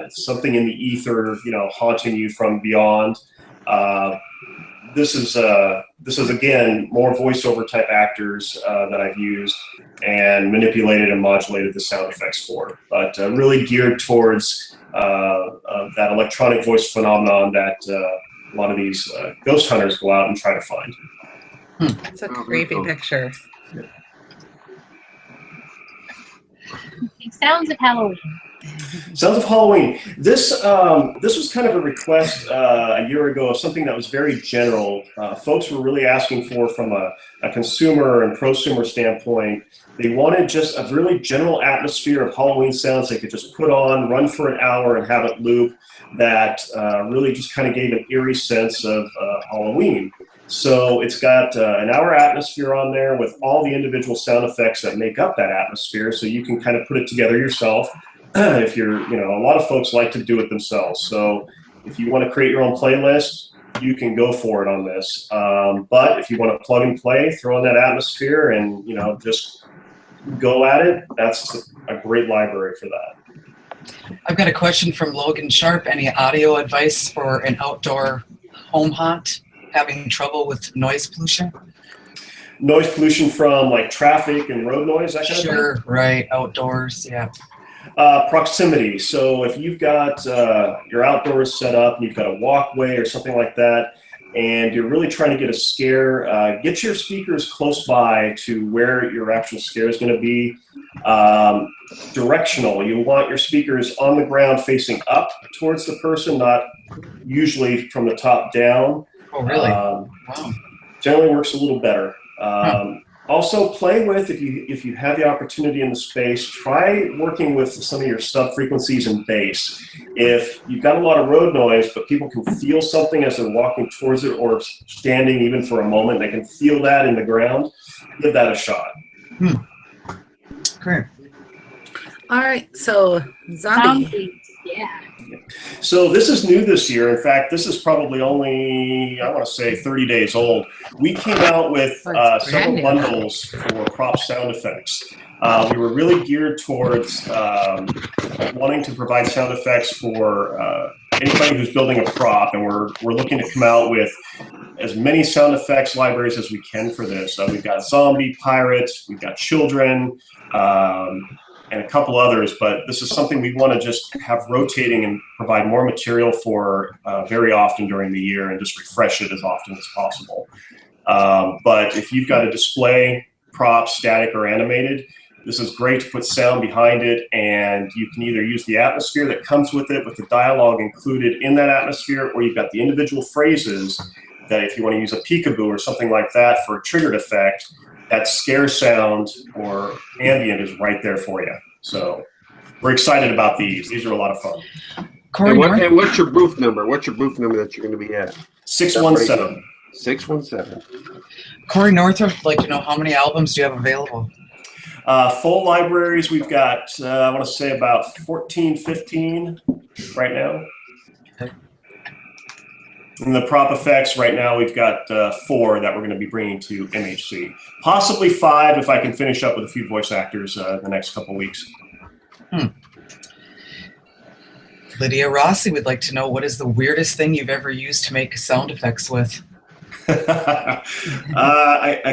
something in the ether, haunting you from beyond. This is again more voiceover type actors that I've used and manipulated and modulated the sound effects for, but really geared towards that electronic voice phenomenon that a lot of these ghost hunters go out and try to find. It's a creepy picture. Sounds of Halloween. Sounds of Halloween. This was kind of a request a year ago of something that was very general. Folks were really asking for, from a consumer and prosumer standpoint, they wanted just a really general atmosphere of Halloween sounds they could just put on, run for an hour, and have it loop that really just kind of gave an eerie sense of Halloween. So it's got an hour atmosphere on there with all the individual sound effects that make up that atmosphere, so you can kind of put it together yourself. If you're, a lot of folks like to do it themselves. So if you want to create your own playlist, you can go for it on this. But if you want to plug and play, throw in that atmosphere and, just go at it, that's a great library for that. I've got a question from Logan Sharp. Any audio advice for an outdoor home haunt having trouble with noise pollution? Noise pollution from like traffic and road noise, that kind of thing? Sure, right, outdoors, yeah. Proximity. So if you've got your outdoors set up and you've got a walkway or something like that, and you're really trying to get a scare, get your speakers close by to where your actual scare is going to be. Directional. You want your speakers on the ground facing up towards the person, not usually from the top down. Oh, really? Wow. Generally works a little better. Also, play with, if you have the opportunity in the space, try working with some of your sub-frequencies and bass. If you've got a lot of road noise, but people can feel something as they're walking towards it or standing even for a moment, they can feel that in the ground, give that a shot. Great. All right, so zombie. Yeah. So this is new this year. In fact, this is probably only, I want to say, 30 days old. We came out with several bundles for prop sound effects. We were really geared towards wanting to provide sound effects for anybody who's building a prop, and we're looking to come out with as many sound effects libraries as we can for this. We've got zombie, pirate, we've got children, and a couple others, but this is something we want to just have rotating and provide more material for very often during the year and just refresh it as often as possible. But if you've got a display, prop, static, or animated, this is great to put sound behind it, and you can either use the atmosphere that comes with it with the dialogue included in that atmosphere, or you've got the individual phrases that if you want to use a peekaboo or something like that for a triggered effect, that scare sound or ambient is right there for you. So we're excited about these. These are a lot of fun. And what's your booth number? What's your booth number that you're going to be at? 617. 617. Corey Northrop would like to know, how many albums do you have available? Full libraries, we've got, I want to say about 14, 15 right now. And the prop effects right now, we've got 4 that we're going to be bringing to MHC. Possibly 5 if I can finish up with a few voice actors the next couple weeks. Lydia Rossi would like to know, what is the weirdest thing you've ever used to make sound effects with? I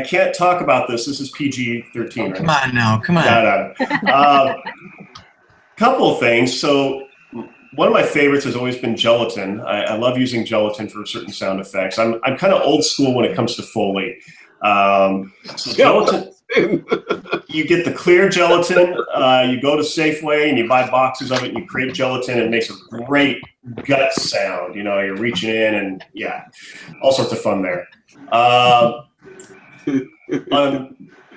can't talk about this. This is PG-13. Oh, come on now. Come on. No. Couple of things. So one of my favorites has always been gelatin. I love using gelatin for certain sound effects. I'm kind of old school when it comes to Foley. So gelatin, you get the clear gelatin. You go to Safeway and you buy boxes of it and you create gelatin, and it makes a great gut sound. You're reaching in and all sorts of fun there. On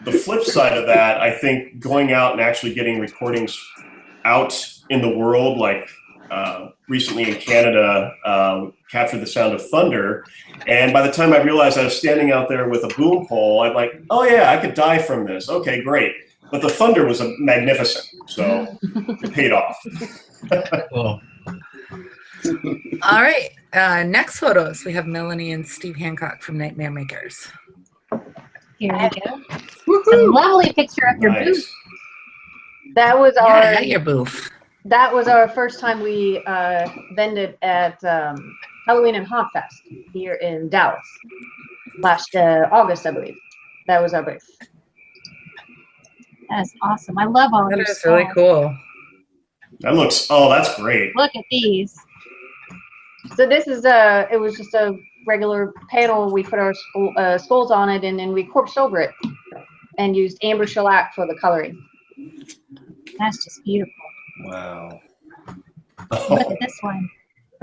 the flip side of that, I think going out and actually getting recordings out in the world, like recently in Canada, captured the sound of thunder. And by the time I realized I was standing out there with a boom pole, I'm like, oh yeah, I could die from this. Okay, great. But the thunder was magnificent, so it paid off. Cool. All right. Next photos. We have Melanie and Steve Hancock from Nightmare Makers. Here we go. It's a lovely picture of your booth. That was Yeah, your booth. That was our first time we vended at Halloween and Haunt Fest here in Dallas last August, I believe. That was our booth. That's awesome. I love all of That your is really stalls. cool. That looks, oh, that's great. Look at these. So this is it was just a regular panel. We put our skulls on it, and then we corpsed over it and used amber shellac for the coloring. That's just beautiful. Wow. Look at this one.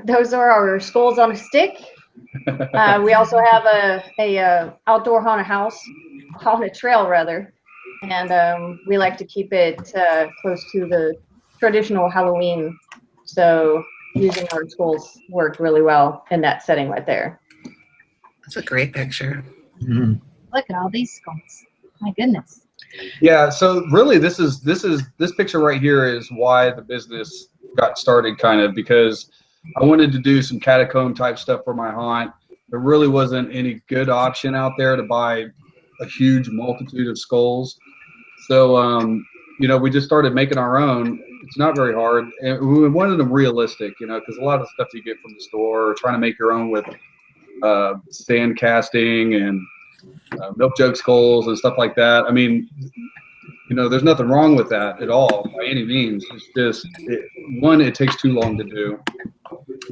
Those are our skulls on a stick. We also have a outdoor haunted house, haunted trail rather, and we like to keep it close to the traditional Halloween. So using our skulls worked really well in that setting right there. That's a great picture. Mm-hmm. Look at all these skulls. My goodness. Yeah, so really this picture right here is why the business got started, kind of, because I wanted to do some catacomb type stuff for my haunt. There really wasn't any good option out there to buy a huge multitude of skulls. So you know, we just started making our own. It's not very hard, and we wanted them realistic, you know, because a lot of the stuff you get from the store, trying to make your own with sand casting and milk jug skulls and stuff like that. I mean, you know, there's nothing wrong with that at all by any means. It's just, one, it takes too long to do,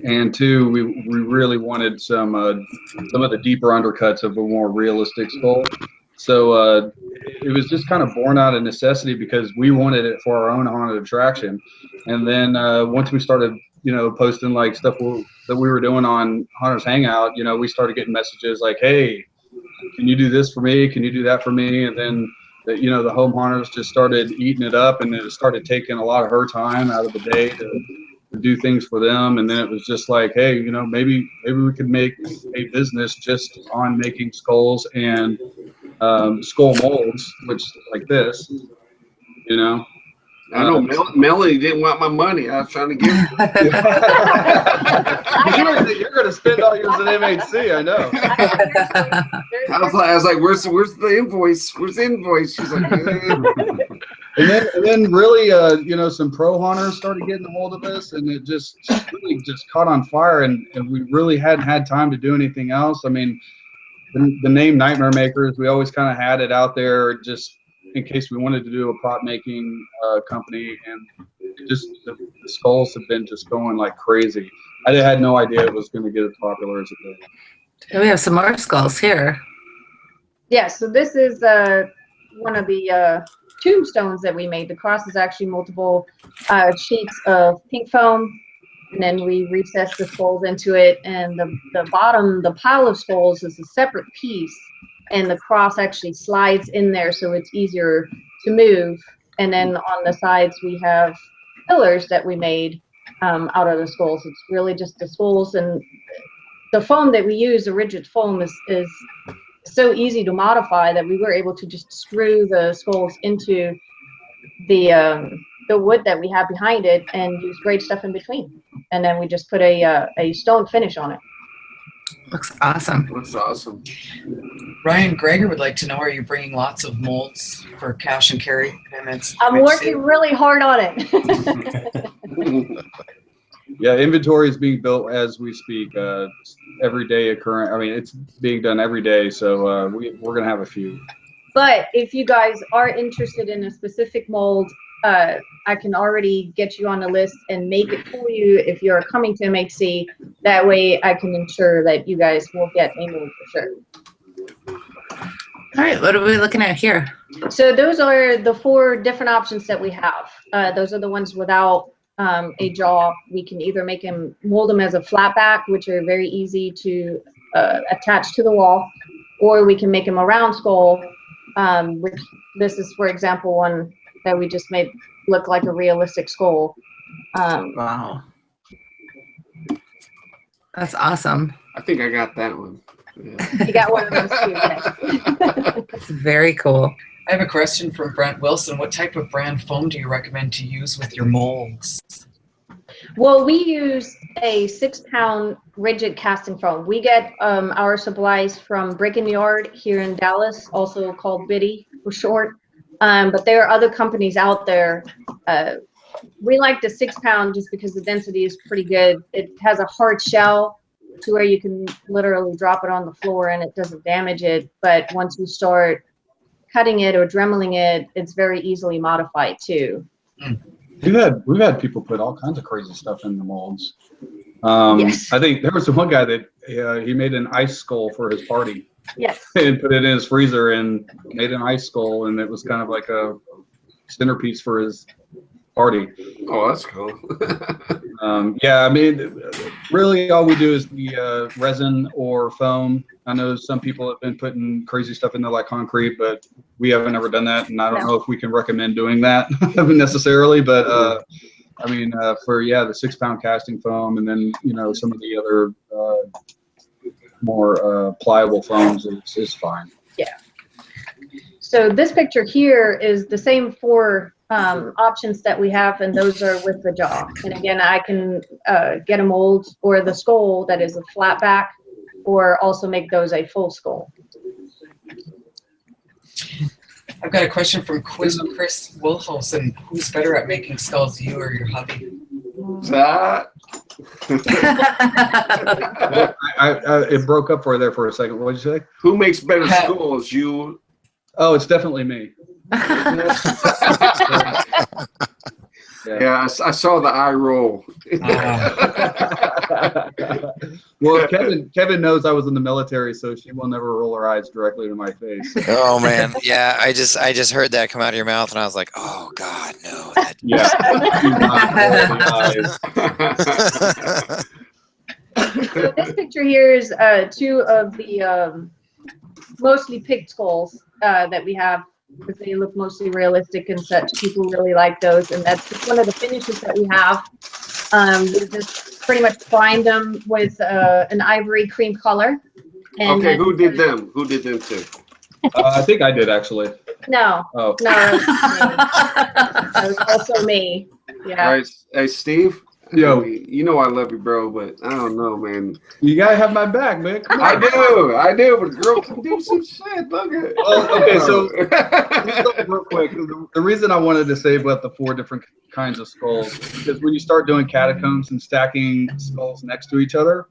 and two, we really wanted some of the deeper undercuts of a more realistic skull. So it was just kind of born out of necessity because we wanted it for our own haunted attraction. And then once we started, you know, posting like stuff that we were doing on Haunters Hangout, you know, we started getting messages like, hey, can you do this for me? Can you do that for me? And then, you know, the home haunters just started eating it up, and it started taking a lot of her time out of the day to do things for them. And then it was just like, hey, you know, maybe we could make a business just on making skulls and skull molds, which like this, you know. I know Melanie didn't want my money. I was trying to give You're going to spend all yours at MHC, I know. I was like, where's the invoice? Where's the invoice? She's like, and then really, you know, some pro haunters started getting a hold of us, and it just really just caught on fire, and we really hadn't had time to do anything else. I mean, the name Nightmare Makers, we always kind of had it out there just in case we wanted to do a prop making company, and just the skulls have been just going like crazy. I had no idea it was going to get as popular as it did. And we have some more skulls here. Yeah, so this is one of the tombstones that we made. The cross is actually multiple sheets of pink foam, and then we recessed the skulls into it, and the bottom, the pile of skulls, is a separate piece, and the cross actually slides in there so it's easier to move. And then on the sides we have pillars that we made out of the skulls. It's really just the skulls, and the foam that we use, the rigid foam, is so easy to modify that we were able to just screw the skulls into the wood that we have behind it and use great stuff in between. And then we just put a stone finish on it. Looks awesome. looks awesome. Ryan Greger would like to know, are you bringing lots of molds for cash and carry? I'm working really hard on it. Yeah, inventory is being built as we speak. Every day occurring. I mean, it's being done every day, so we're gonna have a few. But if you guys are interested in a specific mold, I can already get you on the list and make it for you if you're coming to MHC. That way I can ensure that you guys will get a mold for sure. All right, what are we looking at here? So those are the 4 different options that we have. Those are the ones without a jaw. We can either make them, mold them as a flat back, which are very easy to attach to the wall, or we can make them a round skull, which this is, for example, one that we just made look like a realistic skull. Wow. That's awesome. I think I got that one. Yeah. You got one of those too. Yes. It's very cool. I have a question from Brent Wilson. What type of brand foam do you recommend to use with your molds? Well, we use a 6-pound rigid casting foam. We get our supplies from Brick and Yard here in Dallas, also called Biddy for short. But there are other companies out there. We like the 6-pound just because the density is pretty good. It has a hard shell to where you can literally drop it on the floor and it doesn't damage it. But once you start cutting it or dremeling it, it's very easily modified too. We've had people put all kinds of crazy stuff in the molds. Yes. I think there was one guy that he made an ice skull for his party. Yes. And put it in his freezer and made an ice skull, and it was kind of like a centerpiece for his party. Oh, that's cool. Yeah, I mean, really all we do is the resin or foam. I know some people have been putting crazy stuff in there like concrete, but we haven't ever done that, and I don't know if we can recommend doing that necessarily, but I mean, for the 6-pound casting foam, and then some of the other more pliable foams is fine. Yeah. So this picture here is the same 4 options that we have, and those are with the jaw. And again, I can get a mold or the skull that is a flat back, or also make those a full skull. I've got a question from Chris Wolfholson. Who's better at making skulls, you or your hubby? That. It broke up there for a second. What did you say? Who makes better skulls, you? Oh, it's definitely me. Yeah, I saw the eye roll. Well, Kevin knows I was in the military, so she will never roll her eyes directly to my face. Oh man, yeah, I just heard that come out of your mouth, and I was like, oh God, no. Yeah. So this picture here is 2 of the mostly picked skulls that we have, because they look mostly realistic and such. People really like those, and that's just one of the finishes that we have. We just pretty much bind them with an ivory cream color. And okay, who did them? Who did them too? I think I did actually. No. Oh. No, that was also me. Yeah. All right, hey Steve. Yo, you know I love you, bro, but I don't know, man. You gotta have my back, man. Come on. I do, but a girl can do some shit. Look at it. Well, okay, so real quick, the reason I wanted to say about the 4 different kinds of skulls is because when you start doing catacombs and stacking skulls next to each other,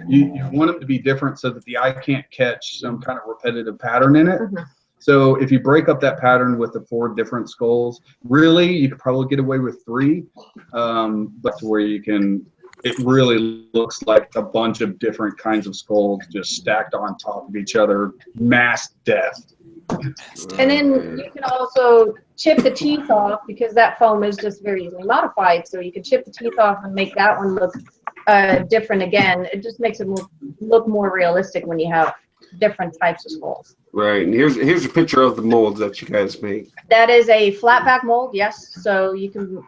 you want them to be different so that the eye can't catch some kind of repetitive pattern in it. Mm-hmm. So if you break up that pattern with the 4 different skulls, really you could probably get away with 3, but to where it really looks like a bunch of different kinds of skulls just stacked on top of each other, mass death. And then you can also chip the teeth off, because that foam is just very easily modified. So you can chip the teeth off and make that one look different again. It just makes it look more realistic when you have different types of skulls. Right, and here's a picture of the molds that you guys make. That is a flat back mold, yes. So you can,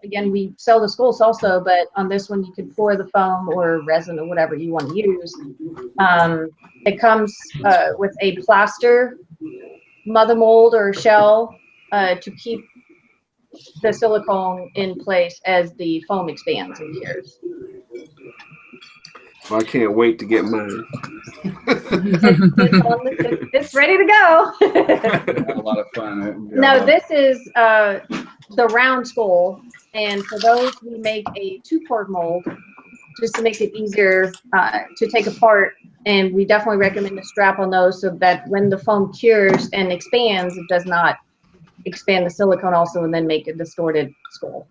again, we sell the skulls also, but on this one you can pour the foam or resin or whatever you want to use. It comes with a plaster mother mold or shell to keep the silicone in place as the foam expands and cures. Well, I can't wait to get mine. It's ready to go. A lot of fun. No, this is the round skull, and for those we make a 2-quart mold just to make it easier to take apart. And we definitely recommend a strap on those so that when the foam cures and expands, it does not expand the silicone also and then make a distorted skull.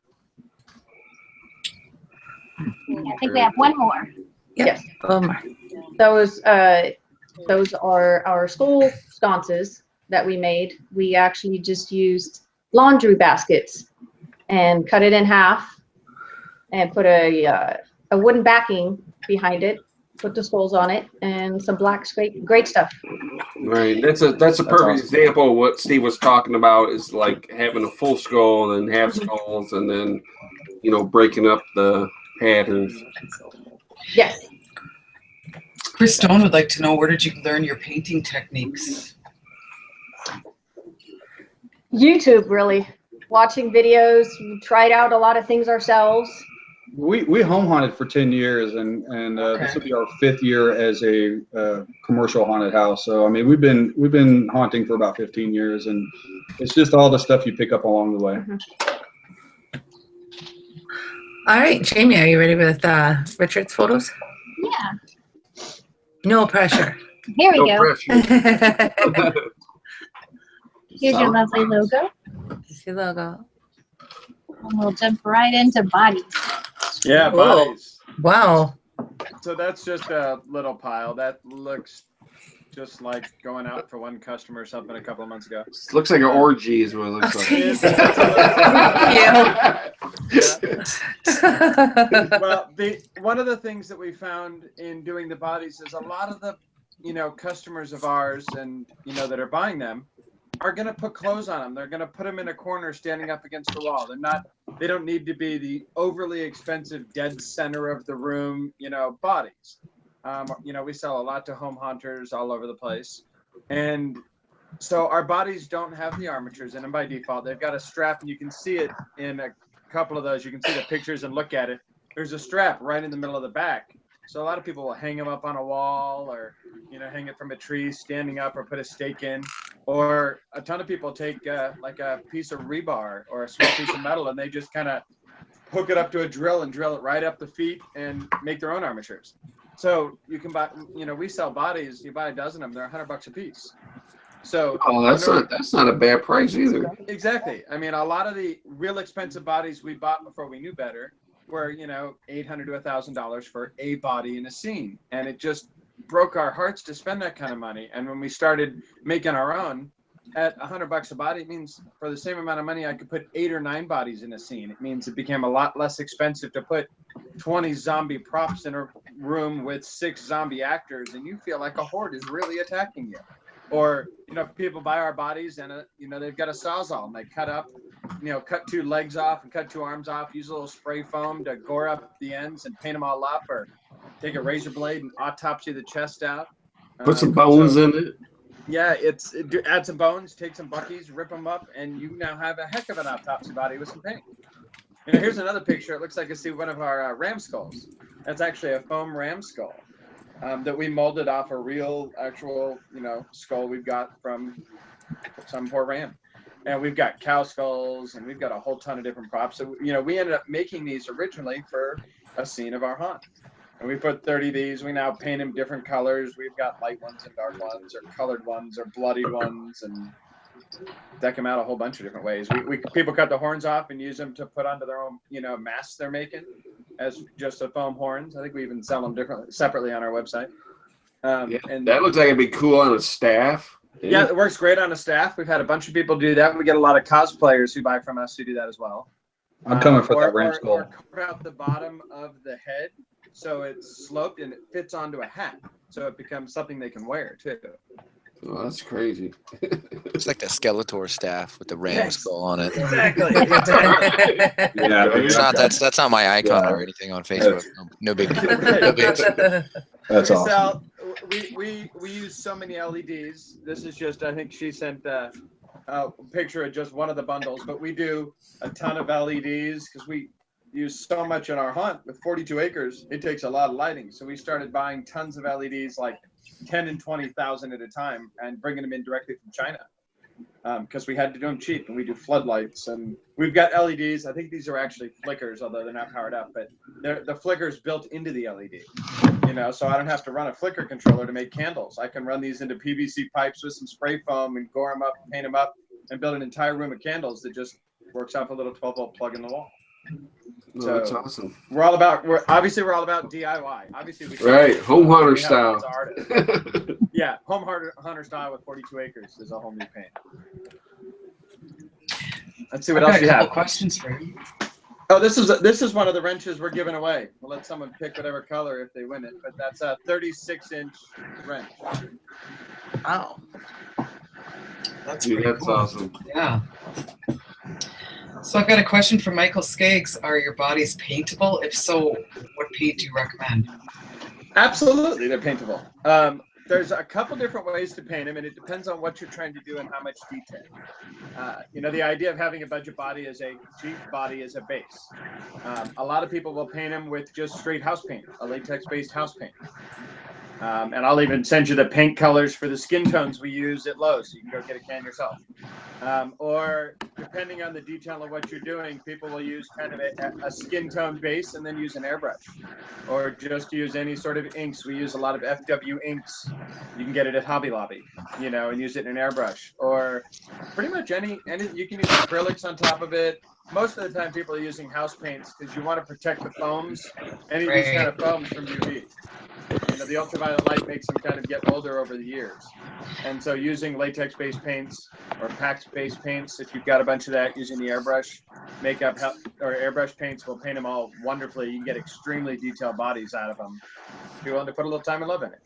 I think we have one more. Yes. Those are our skull sconces that we made. We actually just used laundry baskets and cut it in half and put a wooden backing behind it, put the skulls on it, and some black great stuff. Right, that's a perfect example of what Steve was talking about, is like having a full skull and half skulls, and then breaking up the patterns. Yes. Chris Stone would like to know, where did you learn your painting techniques? YouTube, really. Watching videos, we tried out a lot of things ourselves. We home haunted for 10 years, and this will be our 5th year as a commercial haunted house. So I mean, we've been haunting for about 15 years, and it's just all the stuff you pick up along the way. Mm-hmm. All right, Jamie, are you ready with Richard's photos? Yeah. No pressure. Here we No go. pressure. Here's your lovely logo. Here's your logo. And we'll jump right into bodies. Yeah, Whoa. bodies. Wow. So that's just a little pile. That looks just like going out for one customer or something a couple of months ago. Looks like an orgy is what it looks like. Well, one of the things that we found in doing the bodies is a lot of the, customers of ours and, that are buying them are going to put clothes on them. They're going to put them in a corner standing up against the wall. They don't need to be the overly expensive dead center of the room, bodies. We sell a lot to home haunters all over the place. And so our bodies don't have the armatures in them by default. They've got a strap, and you can see it in a couple of those. You can see the pictures and look at it. There's a strap right in the middle of the back. So a lot of people will hang them up on a wall, or, hang it from a tree standing up, or put a stake in. Or a ton of people take like a piece of rebar or a small piece of metal, and they just kind of hook it up to a drill and drill it right up the feet and make their own armatures. So you can buy, we sell bodies. You buy a dozen of them; they're $100 a piece. So that's not a bad price either. Exactly. I mean, a lot of the real expensive bodies we bought before we knew better were, $800 to $1,000 for a body in a scene, and it just broke our hearts to spend that kind of money. And when we started making our own at $100 a body, it means for the same amount of money I could put 8 or 9 bodies in a scene. It means it became a lot less expensive to put 20 zombie props in a room with 6 zombie actors, and you feel like a horde is really attacking you. Or people buy our bodies and they've got a sawzall, and they cut up, cut 2 legs off and cut 2 arms off, use a little spray foam to gore up the ends and paint them all up, or take a razor blade and autopsy the chest out. Put some bones in it. Yeah, add some bones, take some buckies, rip them up, and you now have a heck of an autopsy body with some paint. Here's another picture. It looks like one of our ram skulls. That's actually a foam ram skull that we molded off a real, actual, skull we've got from some poor ram. And we've got cow skulls, and we've got a whole ton of different props. So, we ended up making these originally for a scene of our haunt. And we put 30 of these. We now paint them different colors. We've got light ones and dark ones, or colored ones, or bloodied ones, and deck them out a whole bunch of different ways. People cut the horns off and use them to put onto their own, masks they're making as just a foam horns. I think we even sell them separately on our website. And that looks like it'd be cool on a staff. Yeah, it works great on a staff. We've had a bunch of people do that. We get a lot of cosplayers who buy from us who do that as well. I'm coming for that ram skull. Or carve out the bottom of the head so it's sloped and it fits onto a hat, so it becomes something they can wear too. Oh, that's crazy. It's like the Skeletor staff with the ram skull on it. Exactly. That's not my icon or anything on Facebook. No big deal. No big deal. That's awesome. We use so many LEDs. This is just, I think she sent a picture of just one of the bundles, but we do a ton of LEDs because we use so much in our hunt. With 42 acres, it takes a lot of lighting. So we started buying tons of LEDs, like 10 and 20,000 at a time, and bringing them in directly from China because we had to do them cheap. And we do floodlights, and we've got LEDs. I think these are actually flickers, although they're not powered up, but the flickers built into the LED. So I don't have to run a flicker controller to make candles. I can run these into PVC pipes with some spray foam and gore them up, paint them up, and build an entire room of candles that just works off a little 12-volt plug in the wall. Oh, So that's awesome. We're all about DIY. Obviously, Right, home hunter style. Yeah, home hunter style with 42 acres is a whole new paint. Let's see what else you have. Questions for you. Oh, this is one of the wrenches we're giving away. We'll let someone pick whatever color if they win it, but that's a 36-inch wrench. Wow. That's That's awesome. Yeah. So I've got a question from Michael Skaggs. Are your bodies paintable? If so, what paint do you recommend? Absolutely, they're paintable. There's a couple different ways to paint them, and it depends on what you're trying to do and how much detail. The idea of having a budget body as a cheap body is a base. A lot of people will paint them with just straight house paint, a latex-based house paint. And I'll even send you the paint colors for the skin tones we use at Lowe's, so you can go get a can yourself. Or depending on the detail of what you're doing, people will use kind of a skin tone base and then use an airbrush, or just use any sort of inks. We use a lot of FW inks. You can get it at Hobby Lobby, and use it in an airbrush, or pretty much any you can use acrylics on top of it. Most of the time people are using house paints because you want to protect the foams, any of these kind of foams from UV. The ultraviolet light makes them kind of get older over the years. And so using latex-based paints or PAX-based paints, if you've got a bunch of that, using the airbrush makeup or airbrush paints will paint them all wonderfully. You can get extremely detailed bodies out of them if you're willing to put a little time and love in it.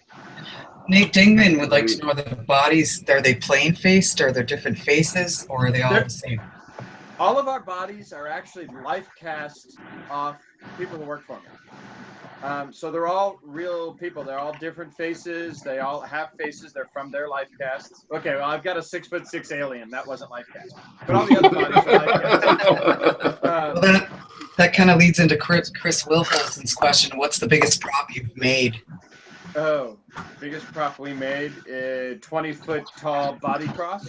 Nate Dingman would like to know, the bodies, are they plain-faced, are there different faces, or are they all the same? All of our bodies are actually life cast off people who work for me. So they're all real people. They're all different faces. They all have faces. They're from their life casts. Okay, well, I've got a 6'6" alien. That wasn't life cast. But all the other bodies are life cast. Well, that kind of leads into Chris Wilholzen's question. What's the biggest prop you've made? Oh, biggest prop we made is 20-foot tall body cross.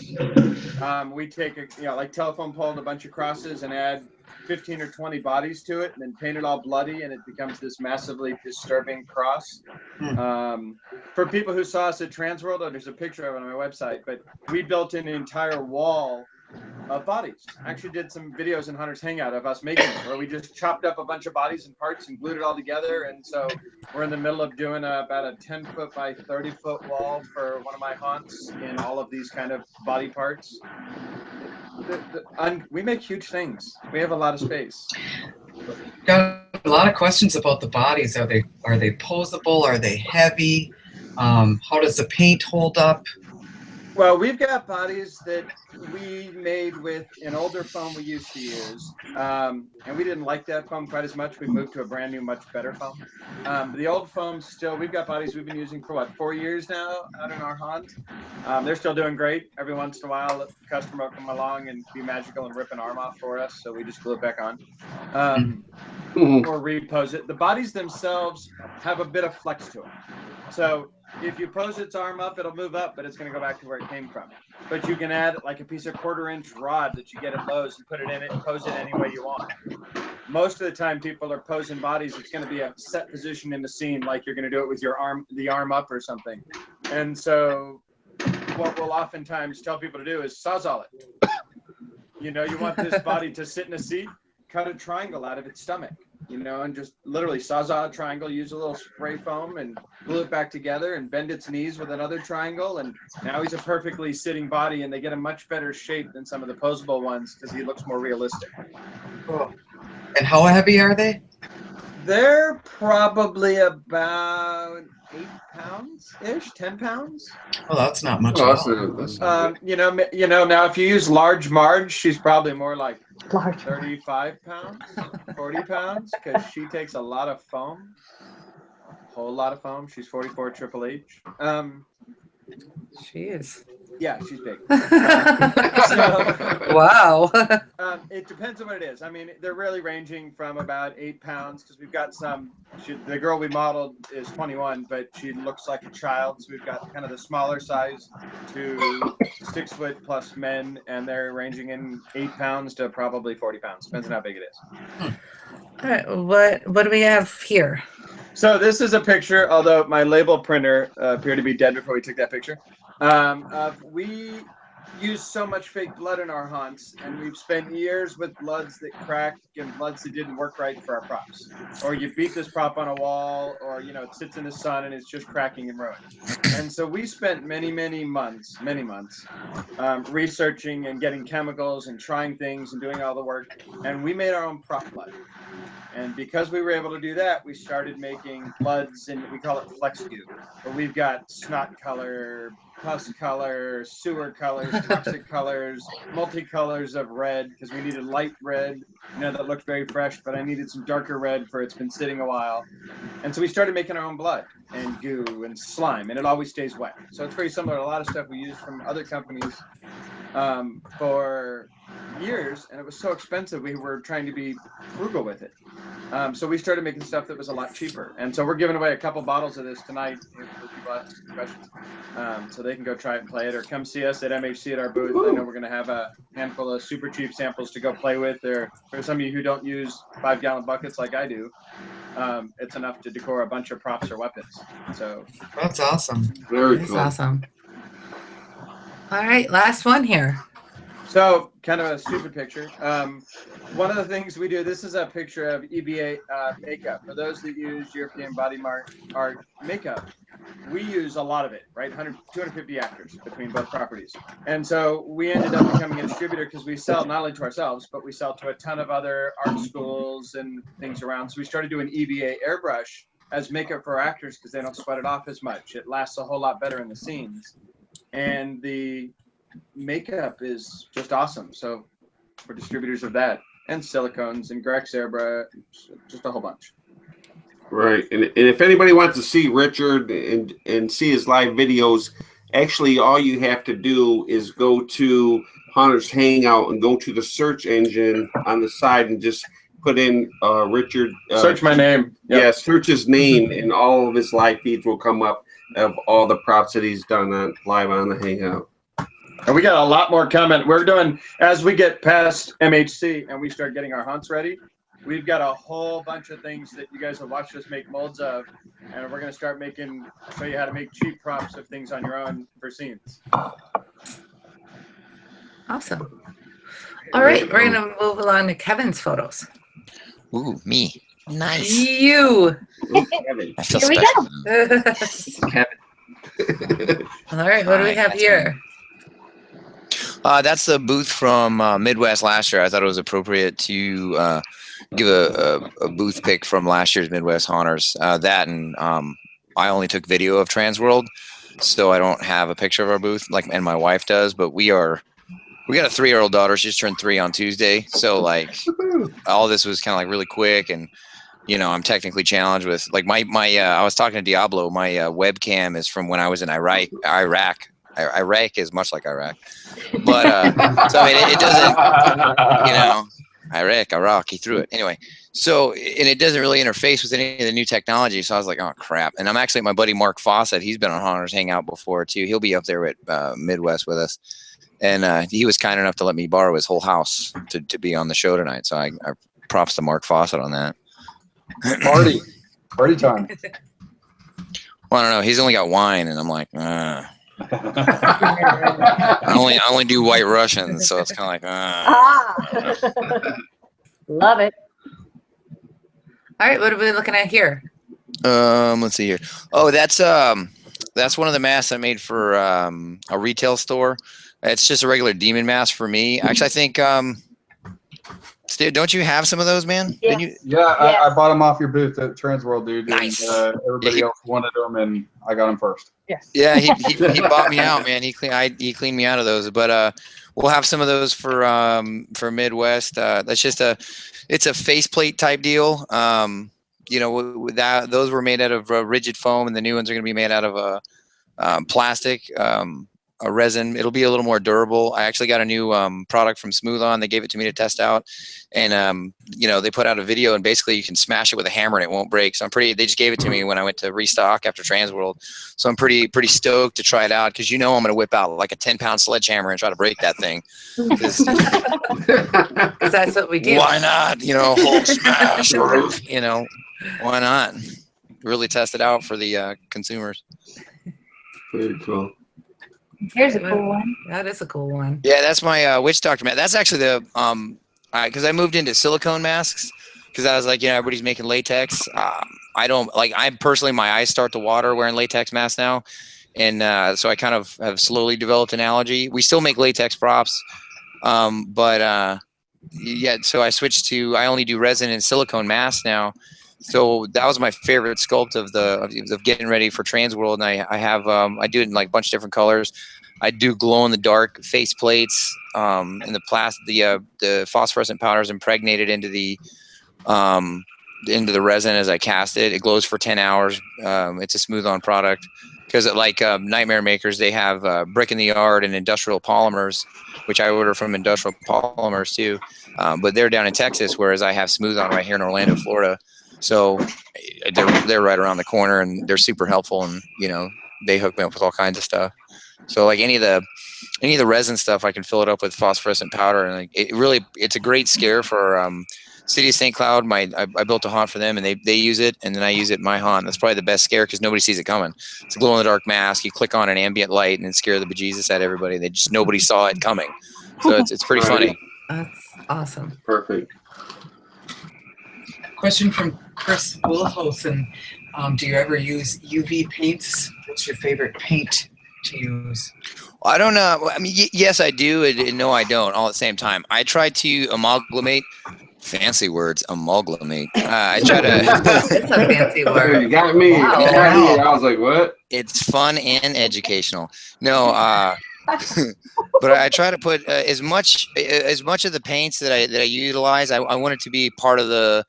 We take like telephone pole and a bunch of crosses and add 15 or 20 bodies to it and then paint it all bloody, and it becomes this massively disturbing cross. For people who saw us at Transworld, there's a picture of it on my website, but we built an entire wall of bodies. I actually did some videos in Hunter's Hangout of us making it, where we just chopped up a bunch of bodies and parts and glued it all together. And so we're in the middle of doing about a 10-foot by 30-foot wall for one of my haunts in all of these kind of body parts. We make huge things. We have a lot of space. Got a lot of questions about the bodies. Are they posable? Are they heavy? How does the paint hold up? Well, we've got bodies that we made with an older foam we used to use, and we didn't like that foam quite as much. We moved to a brand new, much better foam. The old foam still, we've got bodies we've been using for 4 years now out in our haunt. They're still doing great. Every once in a while, the customer will come along and be magical and rip an arm off for us, so we just glue it back on. Or repose it. The bodies themselves have a bit of flex to them. So if you pose its arm up, it'll move up, but it's going to go back to where it came from. But you can add like a piece of 1/4-inch rod that you get at Lowe's and put it in it and pose it any way you want. Most of the time people are posing bodies, it's going to be a set position in the scene, like you're going to do it with your arm, the arm up or something. And so what we'll oftentimes tell people to do is Sawzall it. You want this body to sit in a seat, cut a triangle out of its stomach. And just literally Sawzall a triangle, use a little spray foam and glue it back together and bend its knees with another triangle. And now he's a perfectly sitting body, and they get a much better shape than some of the posable ones because he looks more realistic. Cool. And how heavy are they? They're probably about 8 pounds-ish, 10 pounds. Well, that's not much. Now if you use large Marge, she's probably more like 35 pounds, 40 pounds, because she takes a lot of foam, a whole lot of foam. She's 44 Triple H. She is. Yeah, she's big. Wow. It depends on what it is. I mean, they're really ranging from about 8 pounds, because we've got some, the girl we modeled is 21, but she looks like a child. So we've got kind of the smaller size to 6 foot plus men, and they're ranging in 8 pounds to probably 40 pounds. Depends on how big it is. All right, what do we have here? So this is a picture, although my label printer appeared to be dead before we took that picture. We use so much fake blood in our haunts, and we've spent years with bloods that cracked and bloods that didn't work right for our props. Or you beat this prop on a wall, or it sits in the sun and it's just cracking and ruined. And so we spent many months researching and getting chemicals and trying things and doing all the work, and we made our own prop blood. And because we were able to do that, we started making bloods, and we call it flex goo. But we've got snot color, pus color, sewer colors, toxic colors, multicolors of red, because we needed light red, that looked very fresh, but I needed some darker red for it's been sitting a while. And so we started making our own blood and goo and slime, and it always stays wet. So it's very similar to a lot of stuff we use from other companies for years, and it was so expensive we were trying to be frugal with it. So we started making stuff that was a lot cheaper, and so we're giving away a couple bottles of this tonight for people asking questions, so they can go try it and play it, or come see us at MHC at our booth. I know we're going to have a handful of super cheap samples to go play with. Or for some of you who don't use 5-gallon buckets like I do, it's enough to decor a bunch of props or weapons. So That's awesome. Very That's cool. awesome. All right, last one here. So, kind of a stupid picture. One of the things we do, this is a picture of EBA makeup. For those that use European body art makeup, we use a lot of it, right? 250 actors between both properties. And so we ended up becoming a distributor because we sell not only to ourselves, but we sell to a ton of other art schools and things around. So we started doing EBA airbrush as makeup for actors because they don't sweat it off as much. It lasts a whole lot better in the scenes. And the makeup is just awesome. So we're distributors of that, and silicones and Grex airbrush, just a whole bunch. Right. And if anybody wants to see Richard and see his live videos, actually all you have to do is go to Hunter's Hangout and go to the search engine on the side and just put in Richard. Search my name. Yep. Yeah, search his name, and all of his live feeds will come up of all the props that he's done live on the Hangout. And we got a lot more coming. We're doing, as we get past MHC and we start getting our hunts ready, we've got a whole bunch of things that you guys have watched us make molds of, and we're going to start show you how to make cheap props of things on your own for scenes. Awesome. All right, we're going to move along to Kevin's photos. Ooh, me. Nice. You. I feel Here we special. Kevin. All right, what do we have here? That's the booth from Midwest last year. I thought it was appropriate to give a booth pick from last year's Midwest Honors. That and I only took video of Transworld, so I don't have a picture of our booth, and my wife does. But we got a 3-year-old daughter. She just turned 3 on Tuesday, so all this was kind of really quick, and I'm technically challenged with my I was talking to Diablo. My webcam is from when I was in Iraq. Iraq is much like Iraq, but so I mean it doesn't, Iraq, he threw it anyway. So and it doesn't really interface with any of the new technology. So I was like, oh crap! And I'm actually my buddy Mark Fawcett. He's been on Honors Hangout before too. He'll be up there at Midwest with us, and he was kind enough to let me borrow his whole house to be on the show tonight. So I props to Mark Fawcett on that. Party time. Well, I don't know. He's only got wine, and I'm like, I only do White Russians, so it's kind of Love it. All right, what are we looking at here? Let's see here. Oh, that's one of the masks I made for a retail store. It's just a regular demon mask for me. Actually, I think Steve, don't you have some of those, man? Yeah. Didn't you? Yeah, I bought them off your booth at Transworld, dude. Nice. And, everybody else wanted them, and I got them first. Yes. Yeah, he bought me out, man. He cleaned me out of those. But we'll have some of those for Midwest. That's just it's a faceplate type deal. Those were made out of rigid foam, and the new ones are going to be made out of plastic. A resin. It'll be a little more durable. I actually got a new product from Smooth On. They gave it to me to test out, and they put out a video, and basically you can smash it with a hammer and it won't break. So they just gave it to me when I went to restock after Transworld. So I'm pretty stoked to try it out, because I'm going to whip out like a 10-pound sledgehammer and try to break that thing. Because that's what we do. Why not? Whole smash. Why not? Really test it out for the consumers. Very cool. Here's a cool one. That is a cool one. Yeah, that's my witch doctor mask. That's actually the because I moved into silicone masks because I was like, everybody's making latex. I don't I personally, my eyes start to water wearing latex masks now, and so I kind of have slowly developed an allergy. We still make latex props, but yeah, so I switched to, I only do resin and silicone masks now. So that was my favorite sculpt of getting ready for Transworld. And I have, I do it in like a bunch of different colors. I do glow in the dark face plates, and the phosphorescent powder is impregnated into the resin as I cast it. It glows for 10 hours. It's a smooth on product because like Nightmare Makers, they have Brick in the Yard and Industrial Polymers, which I order from Industrial Polymers too. But they're down in Texas, whereas I have Smooth On right here in Orlando, Florida. So they're right around the corner, and they're super helpful, and they hook me up with all kinds of stuff. So like any of the resin stuff, I can fill it up with phosphorescent powder, and like, it's a great scare for City of St. Cloud. I built a haunt for them, and they use it, and then I use it in my haunt. That's probably the best scare because nobody sees it coming. It's a glow in the dark mask. You click on an ambient light and it scare the bejesus out of everybody. Nobody saw it coming. So it's pretty funny. That's awesome. Perfect. Question from Chris Wilhelson. Do you ever use UV paints? What's your favorite paint to use? I don't know. I mean, yes, I do, and no, I don't. All at the same time, I try to amalgamate. Fancy words, amalgamate. I try to. It's a fancy word. You got me. Wow. You got me. I was like, what? It's fun and educational. No, but I try to put as much of the paints that I utilize. I want it to be part of the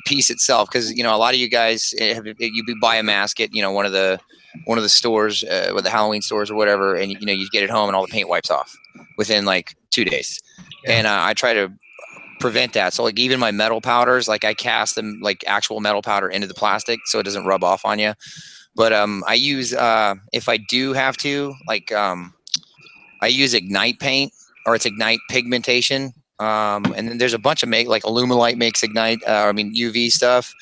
piece itself, because a lot of you guys you buy a mask at one of the stores, with the Halloween stores or whatever, and you get it home and all the paint wipes off within like 2 days. Yeah. And I try to prevent that. So like even my metal powders, like I cast them like actual metal powder into the plastic so it doesn't rub off on you. But I use if I do have to, like I use Ignite paint, or it's Ignite pigmentation. And then there's a bunch of like Illuminite makes Ignite, UV stuff.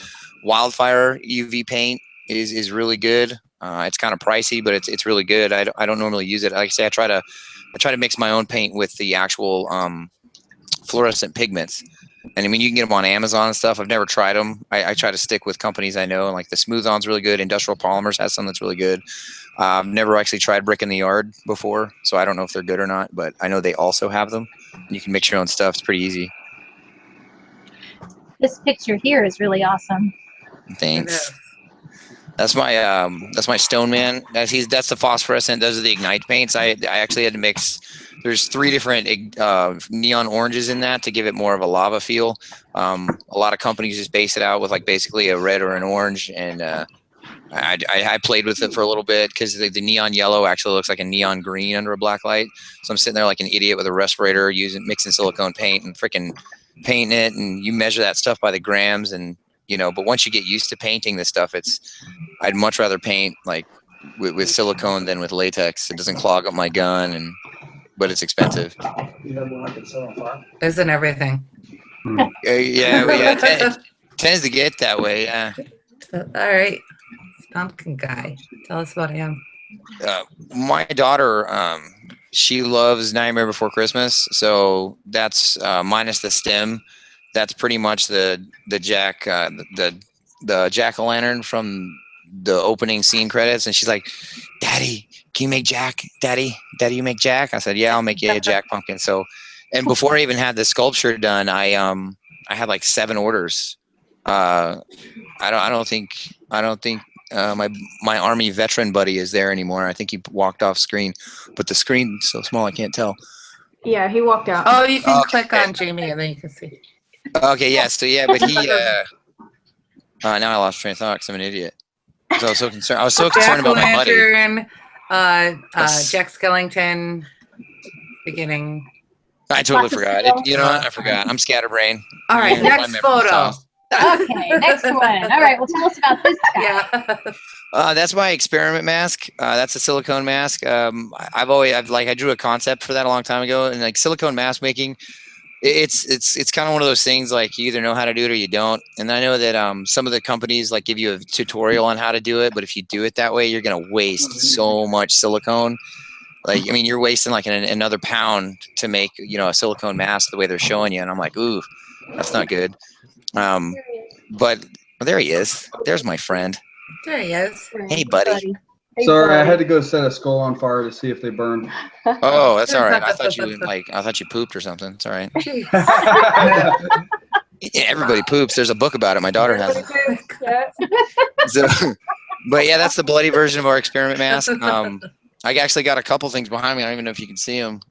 Wildfire UV paint is really good. It's kind of pricey, but it's really good. I don't normally use it. Like I say, I try to mix my own paint with the actual fluorescent pigments. And I mean, you can get them on Amazon and stuff. I've never tried them. I try to stick with companies I know, and like the Smooth On's really good. Industrial Polymers has some that's really good. I've never actually tried Brick in the Yard before, so I don't know if they're good or not, but I know they also have them. You can mix your own stuff. It's pretty easy. This picture here is really awesome. Thanks. That's my Stone Man. That's the phosphorescent. Those are the Ignite paints. I actually had to mix. There's 3 different neon oranges in that to give it more of a lava feel. A lot of companies just base it out with like basically a red or an orange, and I played with it for a little bit because the neon yellow actually looks like a neon green under a black light. So I'm sitting there like an idiot with a respirator mixing silicone paint and freaking painting it, and you measure that stuff by the grams, and but once you get used to painting this stuff, I'd much rather paint like with silicone than with latex. It doesn't clog up my gun, but it's expensive. Isn't everything? It tends to get that way. Yeah. All right, pumpkin guy, tell us about him. My daughter, she loves Nightmare Before Christmas, so that's minus the stem. That's pretty much the jack-o'-lantern from the opening scene credits, and she's like, "Daddy, can you make Jack? Daddy, you make Jack?" I said, "Yeah, I'll make you a Jack pumpkin." So, and before I even had the sculpture done, I had like 7 orders. I don't think my Army veteran buddy is there anymore. I think he walked off screen, but the screen's so small I can't tell. Yeah, he walked out. Oh, you can click on Jamie and then you can see. Okay, yeah. So yeah, but he. Now I lost train of thought because I'm an idiot. So I was so concerned. I was so concerned about my buddy. Jack Skellington, beginning. I totally forgot. I forgot. I'm scatterbrained. All right, next photo. Okay, next one. All right, well, tell us about this guy. Yeah. That's my experiment mask. That's a silicone mask. I drew a concept for that a long time ago, and like silicone mask making. It's kind of one of those things like you either know how to do it or you don't. And I know that some of the companies like give you a tutorial on how to do it, but if you do it that way, you're gonna waste so much silicone. Like, I mean, you're wasting like another pound to make a silicone mask the way they're showing you, and I'm like, ooh, that's not good. But there he is. There's my friend. There he is. Hey, buddy. Sorry, I had to go set a skull on fire to see if they burned. Oh, that's all right. I thought you pooped or something. It's all right. Yeah, everybody poops. There's a book about it. My daughter has it. Yeah. So, but yeah, that's the bloody version of our experiment mask. I actually got a couple things behind me. I don't even know if you can see them.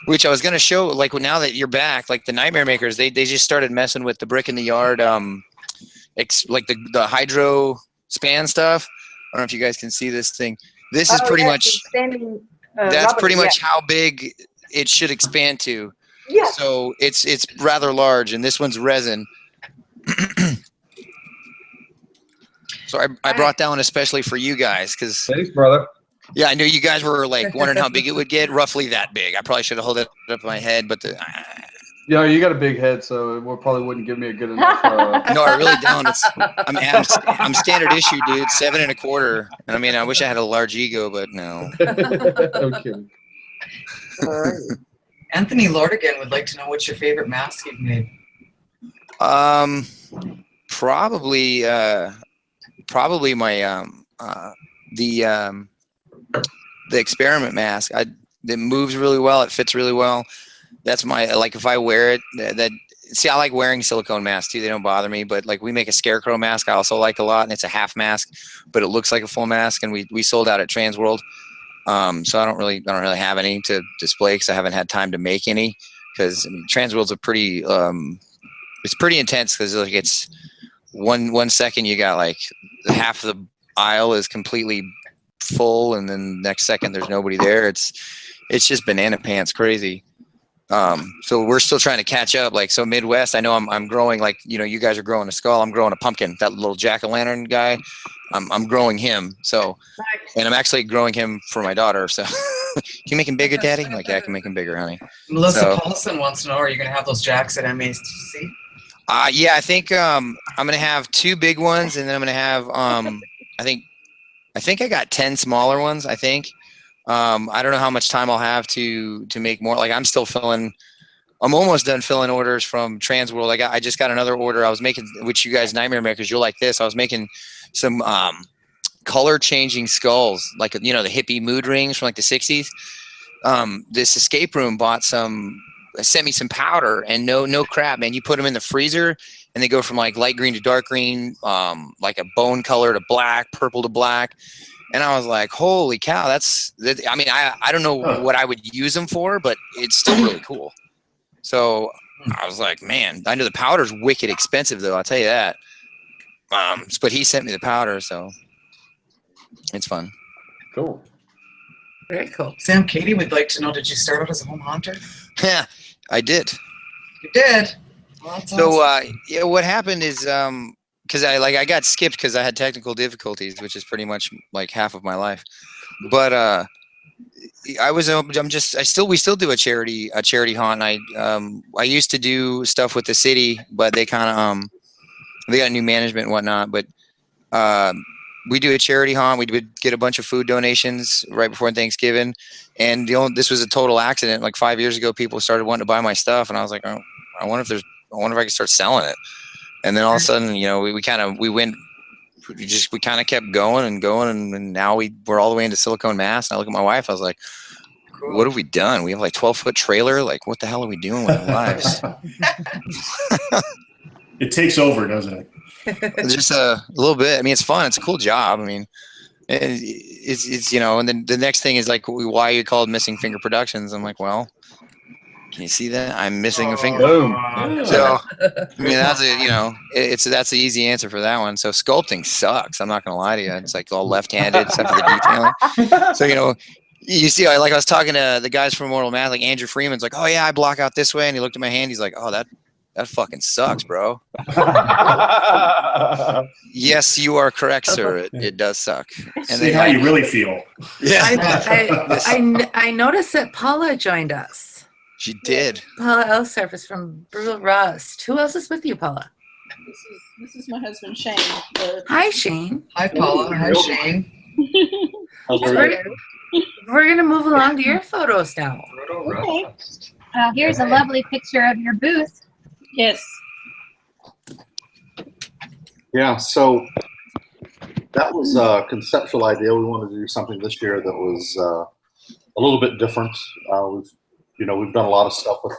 Which I was gonna show. Like now that you're back, like the Nightmare Makers, they just started messing with the brick in the yard. Like the hydro span stuff. I don't know if you guys can see this thing. This is pretty much. That's pretty much how big it should expand to. Yeah. So it's rather large, and this one's resin. So I brought that one especially for you guys because. Thanks, brother. Yeah, I knew you guys were like wondering how big it would get. Roughly that big. I probably should have held it up my head, but Yeah, you got a big head, so it probably wouldn't give me a good enough. No, I really don't. I'm standard issue, dude. 7 1/4. And I mean, I wish I had a large ego, but no. I'm kidding. All right. Anthony Lordigan would like to know what's your favorite mask you've made. Probably my the experiment mask. It moves really well. It fits really well. That's my, like, if I wear it, see, I like wearing silicone masks too. They don't bother me, but like we make a scarecrow mask I also like a lot, and it's a half mask, but it looks like a full mask, and we sold out at Transworld. So I don't really have any to display because I haven't had time to make any, because I mean, Transworld's a pretty, it's pretty intense because like it's one second you got like half of the aisle is completely full, and then next second there's nobody there. It's just banana pants crazy. So we're still trying to catch up. Like, so Midwest, I know I'm growing, like, you know, you guys are growing a skull. I'm growing a pumpkin, that little jack-o'-lantern guy. I'm growing him. So, and I'm actually growing him for my daughter. So can you make him bigger, Daddy? I'm like, yeah, I can make him bigger, honey. Melissa Paulson wants to know, are you going to have those jacks at MHC? Yeah, I think, I'm going to have 2 big ones, and then I'm going to have, I think I got 10 smaller ones, I think. I don't know how much time I'll have to make more. Like, I'm almost done filling orders from Transworld. I just got another order. I was making, which you guys Nightmare Makers, you'll like this. I was making some color changing skulls, like, you know, the hippie mood rings from like the 60s. This escape room sent me some powder, and no crap, man. You put them in the freezer and they go from like light green to dark green, like a bone color to black, purple to black. And I was like, holy cow, I mean, I don't know what I would use them for, but it's still really cool. So I was like, man, I know the powder's wicked expensive, though, I'll tell you that. But he sent me the powder, so it's fun. Cool. Very cool. Sam Katie would like to know, did you start out as a home hunter? Yeah, I did. You did? Well, So, awesome. yeah, what happened is, because I got skipped because I had technical difficulties, which is pretty much like half of my life. But we still do a charity haunt. I used to do stuff with the city, but they kind of they got new management and whatnot. But we do a charity haunt. We would get a bunch of food donations right before Thanksgiving, and this was a total accident. Like 5 years ago, people started wanting to buy my stuff, and I was like, oh, I wonder if I can start selling it. And then all of a sudden, you know, we kind of kept going, and now we're all the way into silicone masks. And I look at my wife, I was like, what have we done? We have like 12-foot trailer. Like, what the hell are we doing with our lives? It takes over, doesn't it? Just a little bit. I mean, it's fun. It's a cool job. I mean, it's you know, and then the next thing is like, why are you called Missing Finger Productions? I'm like, well, can you see that? I'm missing a finger. Boom. So, I mean, that's that's the easy answer for that one. So sculpting sucks. I'm not gonna lie to you. It's like all left-handed except for the detailing. So, you know, you see, like I was talking to the guys from Mortal Math, like Andrew Freeman's like, oh yeah, I block out this way, and he looked at my hand. He's like, oh, that fucking sucks, bro. Yes, you are correct, sir. It does suck. And See how you really feel. Yeah. I noticed that Paula joined us. She did. Paula Elsurf is from Brutal Rust. Who else is with you, Paula? This is my husband, Shane. Hi, Shane. Hi, Paula. Hi, Shane. We're going to move along to your photos now. Okay. Here's a lovely picture of your booth. Yes. Yeah, so that was a conceptual idea. We wanted to do something this year that was a little bit different. We've done a lot of stuff with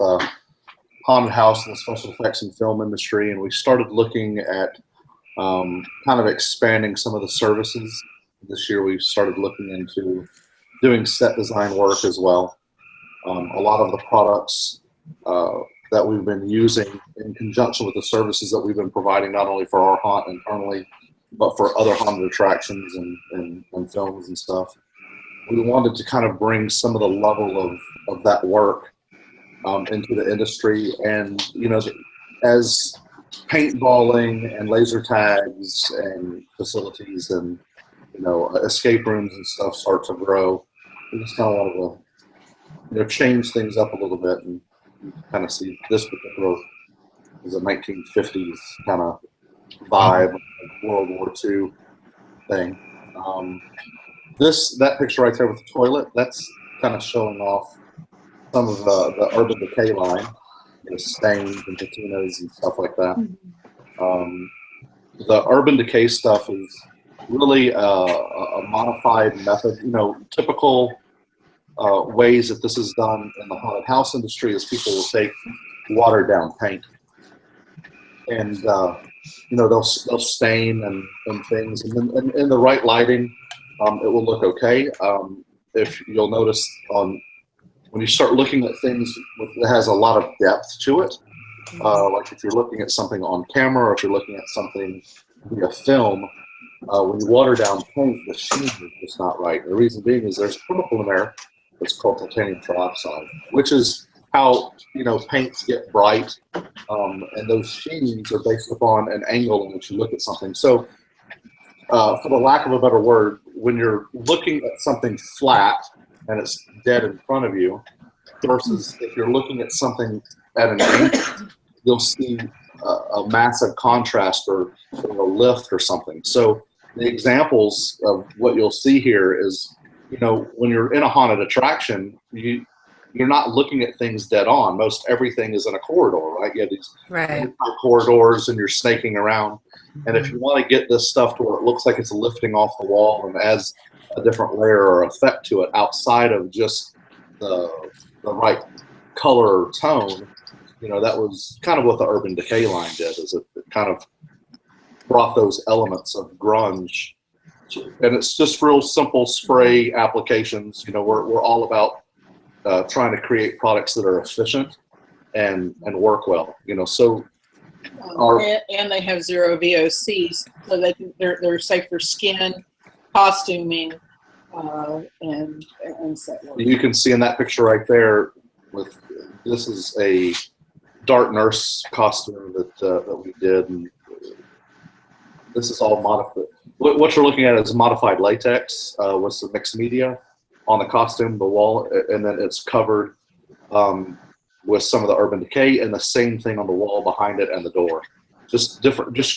haunted house and the special effects and film industry, and we started looking at kind of expanding some of the services. This year we started looking into doing set design work as well. A lot of the products that we've been using in conjunction with the services that we've been providing, not only for our haunt internally, but for other haunted attractions and films and stuff. We wanted to kind of bring some of the level of that work into the industry. And, as paintballing and laser tags and facilities and, escape rooms and stuff start to grow, we just kind of wanted to, change things up a little bit and kind of see this particular is a 1950s kind of vibe, World War II thing. That picture right there with the toilet, that's kind of showing off some of the Urban Decay line, stains and patinas and stuff like that. The Urban Decay stuff is really a modified method. Typical ways that this is done in the haunted house industry is people will take watered down paint and they'll stain and things, and then in the right lighting it will look okay. If you'll notice when you start looking at things that has a lot of depth to it, like if you're looking at something on camera or if you're looking at something via film, when you water down paint, the sheen is just not right. The reason being is there's a chemical in there that's called titanium trioxide, which is how paints get bright, and those sheens are based upon an angle in which you look at something. So, for the lack of a better word, when you're looking at something flat and it's dead in front of you, versus if you're looking at something at an angle, you'll see a massive contrast or a lift or something. So the examples of what you'll see here is, when you're in a haunted attraction, you're not looking at things dead on. Most everything is in a corridor, right? You have these corridors and you're snaking around. And if you want to get this stuff to where it looks like it's lifting off the wall and adds a different layer or effect to it outside of just the right color or tone, that was kind of what the Urban Decay line did, is it kind of brought those elements of grunge. And it's just real simple spray applications. We're all about trying to create products that are efficient and work well. So and they have zero VOCs, so they're safe for skin, costuming, and set work. You can see in that picture right there, this is a dark nurse costume that we did, and this is all modified. What you're looking at is modified latex with some mixed media on the costume, the wall, and then it's covered with some of the Urban Decay, and the same thing on the wall behind it and the door. Just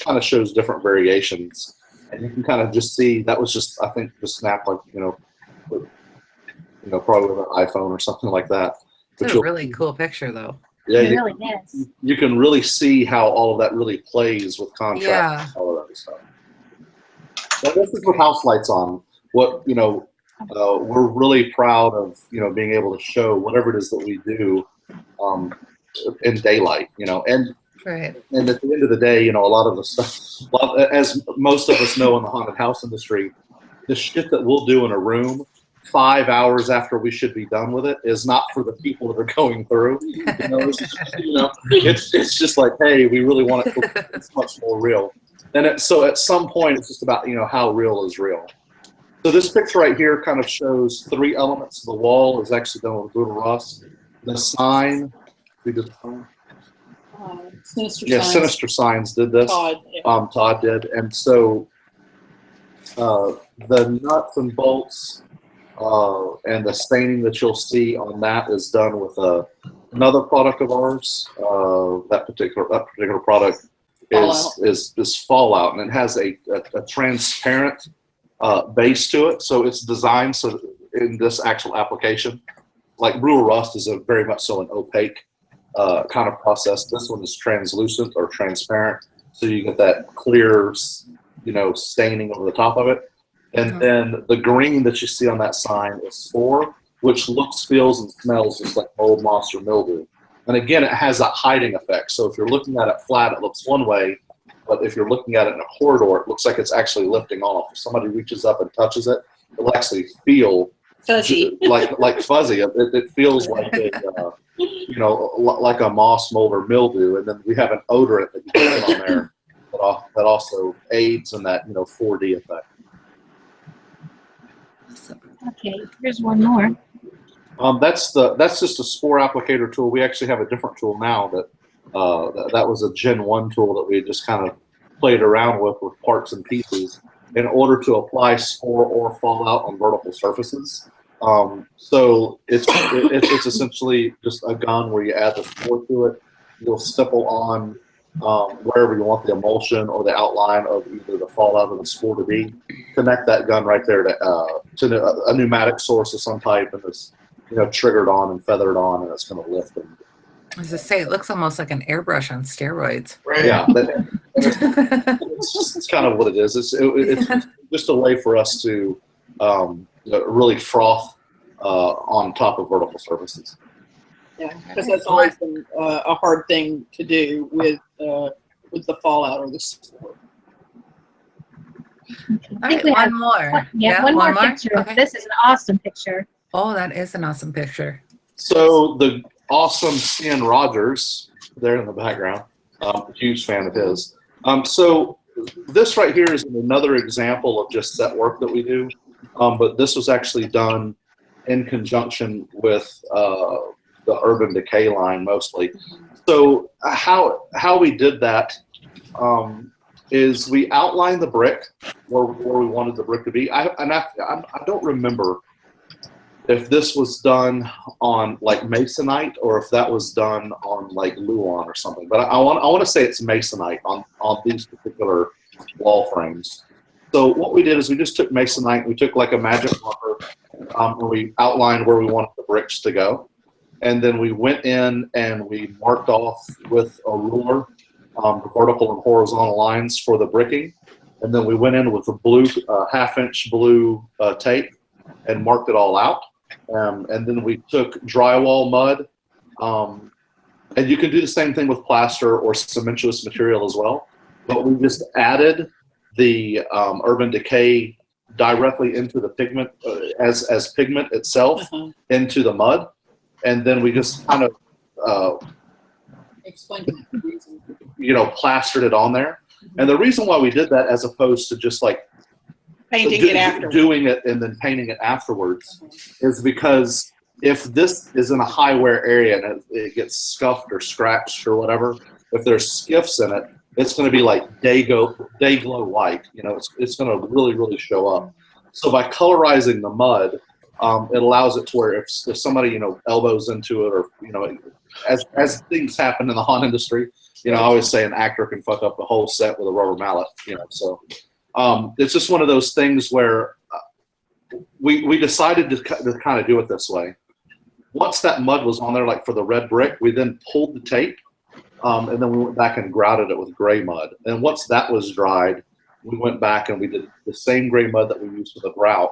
kind of shows different variations, and you can kind of just see that was just, I think, just snapped like probably with an iPhone or something like that. It's a really cool picture, though. Yeah, it really is. You can really see how all of that really plays with contrast. Yeah. And all of that stuff. So this is with house lights on. We're really proud of being able to show whatever it is that we do in daylight. And Right. And at the end of the day, a lot of the stuff, as most of us know in the haunted house industry, the shit that we'll do in a room 5 hours after we should be done with it is not for the people that are going through. It's just like, hey, we really want it to look it's much more real. And so at some point, it's just about how real is real. So this picture right here kind of shows 3 elements. The wall is actually done with Brutal Rust. The sign, we did the sign. Sinister Yeah, Signs. Sinister Signs did this. Todd did. And so the nuts and bolts and the staining that you'll see on that is done with another product of ours. That particular product is Fallout, and it has a transparent base to it. So it's designed so in this actual application, like Brutal Rust is very much so an opaque kind of process. This one is translucent or transparent, so you get that clear staining over the top of it. And then the green that you see on that sign is spore, which looks, feels, and smells just like mold, moss, or mildew. And again, it has that hiding effect. So if you're looking at it flat, it looks one way, but if you're looking at it in a corridor, it looks like it's actually lifting off. If somebody reaches up and touches it, it'll actually feel fuzzy, like fuzzy. It feels like like a moss, mold, or mildew. And then we have an odorant that you put on there that also aids in that 4D effect. Okay, here's one more. That's just a spore applicator tool. We actually have a different tool now that was a Gen 1 tool that we just kind of played around with parts and pieces in order to apply spore or fallout on vertical surfaces. So it's essentially just a gun where you add the spore to it. You'll stipple on wherever you want the emulsion or the outline of either the fallout or the spore to be. Connect that gun right there to a pneumatic source of some type, and it's triggered on and feathered on, and it's going to lift them. As I say, it looks almost like an airbrush on steroids. Right. Yeah, it's kind of what it is. It's just a way for us to really froth on top of vertical surfaces. Yeah, because that's always been a hard thing to do with the fallout or the spore. All right, one more. One more picture. Okay. This is an awesome picture. Oh, that is an awesome picture. So the awesome Stan Rogers there in the background, a huge fan of his. So this right here is another example of just set work that we do, but this was actually done in conjunction with the Urban Decay line mostly. So how we did that is we outlined the brick where we wanted the brick to be. I don't remember if this was done on like masonite or if that was done on like Luan or something. But I want to say it's masonite on these particular wall frames. So what we did is we just took masonite. We took like a magic marker and we outlined where we wanted the bricks to go. And then we went in and we marked off with a ruler the vertical and horizontal lines for the bricking. And then we went in with a blue, half-inch blue tape and marked it all out. And then we took drywall mud. And you can do the same thing with plaster or cementous material as well. But we just added the Urban Decay directly into the pigment, as pigment itself, into the mud. And then we just kind of, explain the reason. Plastered it on there. And the reason why we did that, as opposed to just like painting it afterwards, doing it and then painting it afterwards, is because if this is in a high wear area and it gets scuffed or scratched or whatever, if there's skiffs in it, it's going to be like day glow white. It's going to really, really show up. So by colorizing the mud, it allows it to where if somebody elbows into it, or as things happen in the haunt industry, I always say an actor can fuck up the whole set with a rubber mallet. So it's just one of those things where we decided to kind of do it this way. Once that mud was on there, like for the red brick, we then pulled the tape, and then we went back and grouted it with gray mud. And once that was dried, we went back and we did the same gray mud that we used for the grout.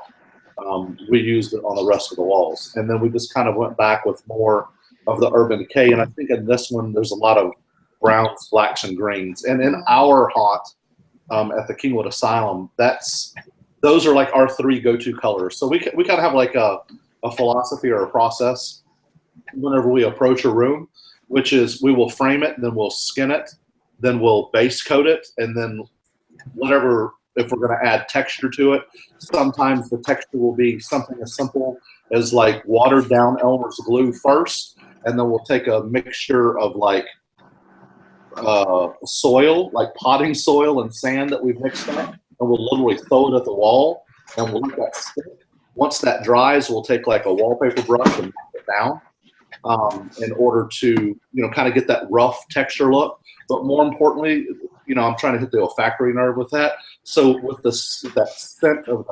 We used it on the rest of the walls. And then we just kind of went back with more of the Urban Decay. And I think in this one, there's a lot of browns, blacks, and greens. And in our haunt at the Kingwood Asylum, those are like our three go-to colors. So we kind of have like a philosophy or a process whenever we approach a room, which is we will frame it, then we'll skin it, then we'll base coat it, and then whatever, if we're going to add texture to it, sometimes the texture will be something as simple as like watered down Elmer's glue first, and then we'll take a mixture of like soil, like potting soil and sand that we've mixed up, and we'll literally throw it at the wall, and we'll let that stick. Once that dries, we'll take like a wallpaper brush and knock it down in order to kind of get that rough texture look. But more importantly, I'm trying to hit the olfactory nerve with that. So with that scent of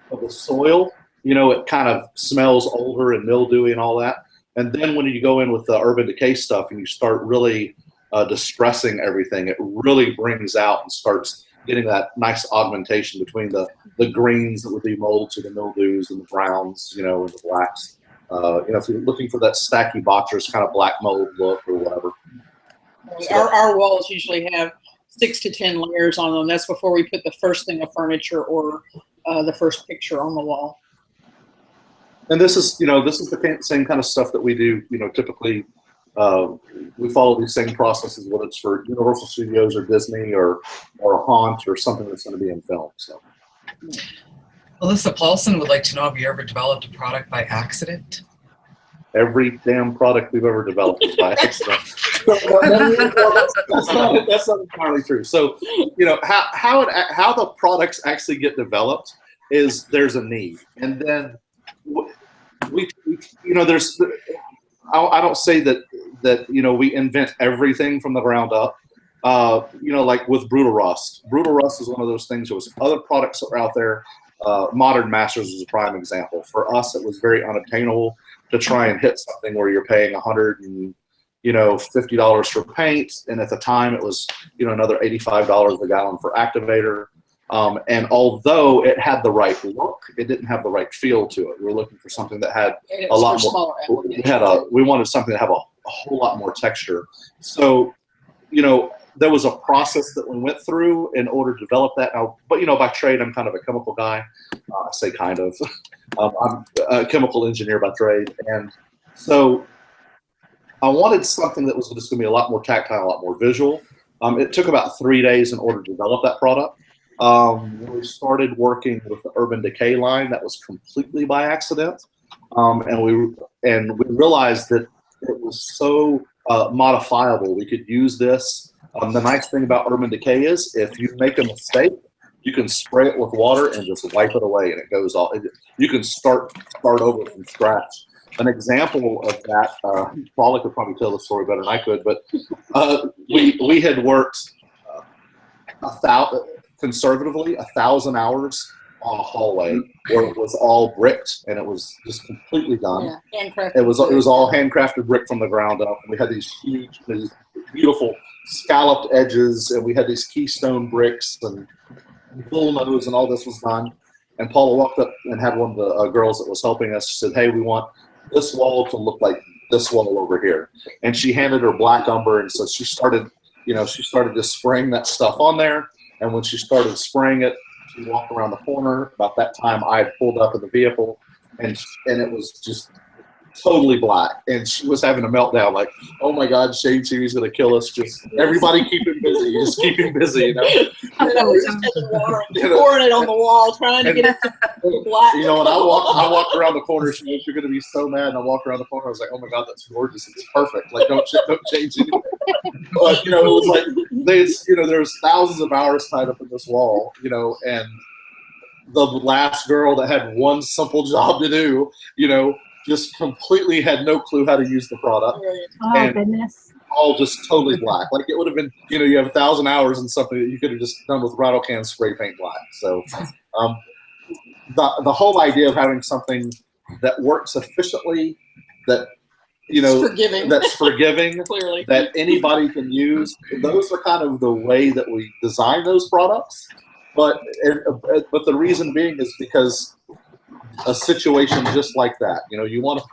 the soil, it kind of smells older and mildewy and all that. And then when you go in with the Urban Decay stuff and you start really distressing everything, it really brings out and starts getting that nice augmentation between the greens that would be mold to the mildews and the browns, and the blacks. If you're looking for that stacky botcher's kind of black mold look or whatever. Our walls usually have 6 to 10 layers on them. That's before we put the first thing of furniture or the first picture on the wall. And this is the same kind of stuff that we do. Typically we follow these same processes, whether it's for Universal Studios or Disney or a haunt or something that's going to be in film. So. Melissa Paulson would like to know, have you ever developed a product by accident? Every damn product we've ever developed is by accident. That's not entirely true. So, how the products actually get developed is there's a need, and then there's. I don't say that we invent everything from the ground up. Like with Brutal Rust. Brutal Rust is one of those things. There was other products that were out there. Modern Masters is a prime example. For us, it was very unobtainable to try and hit something where you're paying $150 for paint, and at the time it was another $85 a gallon for activator. And although it had the right look, it didn't have the right feel to it. We were looking for something that had a lot more. We wanted something to have a whole lot more texture. So, there was a process that we went through in order to develop that. Now, but by trade, I'm kind of a chemical guy. I say kind of. I'm a chemical engineer by trade, and so I wanted something that was just going to be a lot more tactile, a lot more visual. It took about 3 days in order to develop that product. We started working with the Urban Decay line. That was completely by accident, and we realized that it was so modifiable. We could use this. The nice thing about Urban Decay is if you make a mistake, you can spray it with water and just wipe it away, and it goes all. You can start over from scratch. An example of that, Paula could probably tell the story better than I could, but we had worked conservatively 1,000 hours on a hallway where it was all bricked and it was just completely done. Yeah, handcrafted. It was all handcrafted brick from the ground up. And we had these huge, these beautiful scalloped edges, and we had these keystone bricks and bullnose, and all this was done. And Paula walked up and had one of the girls that was helping us. She said, "Hey, we want this wall to look like this wall over here." And she handed her black umber, and so she started just spraying that stuff on there. And when she started spraying it, she walked around the corner. About that time, I had pulled up in the vehicle, and it was just totally black. And she was having a meltdown, like, "Oh my God, Shade Series going to kill us! Just everybody keep him busy. Just keep him busy, And I was just taking water and pouring it on the wall, trying to get it to black. When I walked around the corner, she goes, "You're going to be so mad." And I walked around the corner. I was like, "Oh my God, that's gorgeous! It's perfect. Like, don't change anything." But it was like there's thousands of hours tied up in this wall, and the last girl that had one simple job to do, just completely had no clue how to use the product. Oh, and goodness. All just totally black. Like it would have been, you have 1,000 hours in something that you could have just done with rattle can spray paint black. So the whole idea of having something that works efficiently, that that's forgiving, Clearly. that anybody can use. Those are kind of the way that we design those products. But the reason being is because a situation just like that, you want a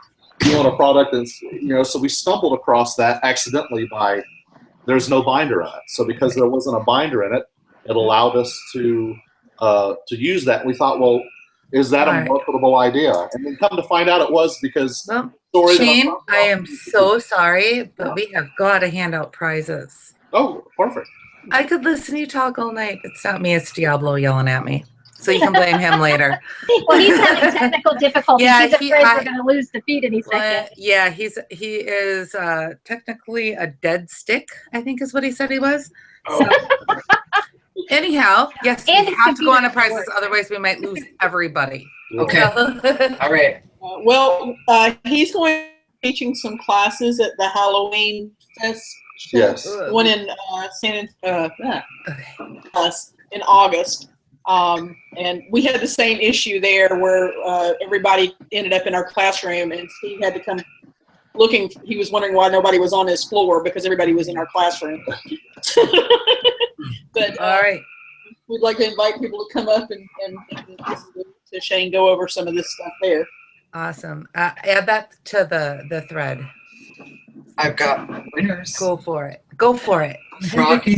product that's, so we stumbled across that accidentally by there's no binder in it. So because there wasn't a binder in it, it allowed us to use that. And we thought, well, is that a marketable idea? And then come to find out it was because. Well, Shane, I am so sorry, but we have got to hand out prizes. Oh, perfect. I could listen to you talk all night. It's not me, it's Diablo yelling at me. So you can blame him later. Well, he's having technical difficulties. Yeah, he's afraid we're going to lose the feed any second. Yeah, he is technically a dead stick, I think is what he said he was. So, anyhow, yes, we have to go on to prizes, otherwise we might lose everybody. Okay. All right. He's going to be teaching some classes at the Halloween Fest. Yes. One in in August. And we had the same issue there where everybody ended up in our classroom, and Steve had to come looking. He was wondering why nobody was on his floor because everybody was in our classroom. But all right. we'd like to invite people to come up and listen to Shane go over some of this stuff there. Awesome. Add that to the thread. I've got winners. Go for it. Go for it. Froggy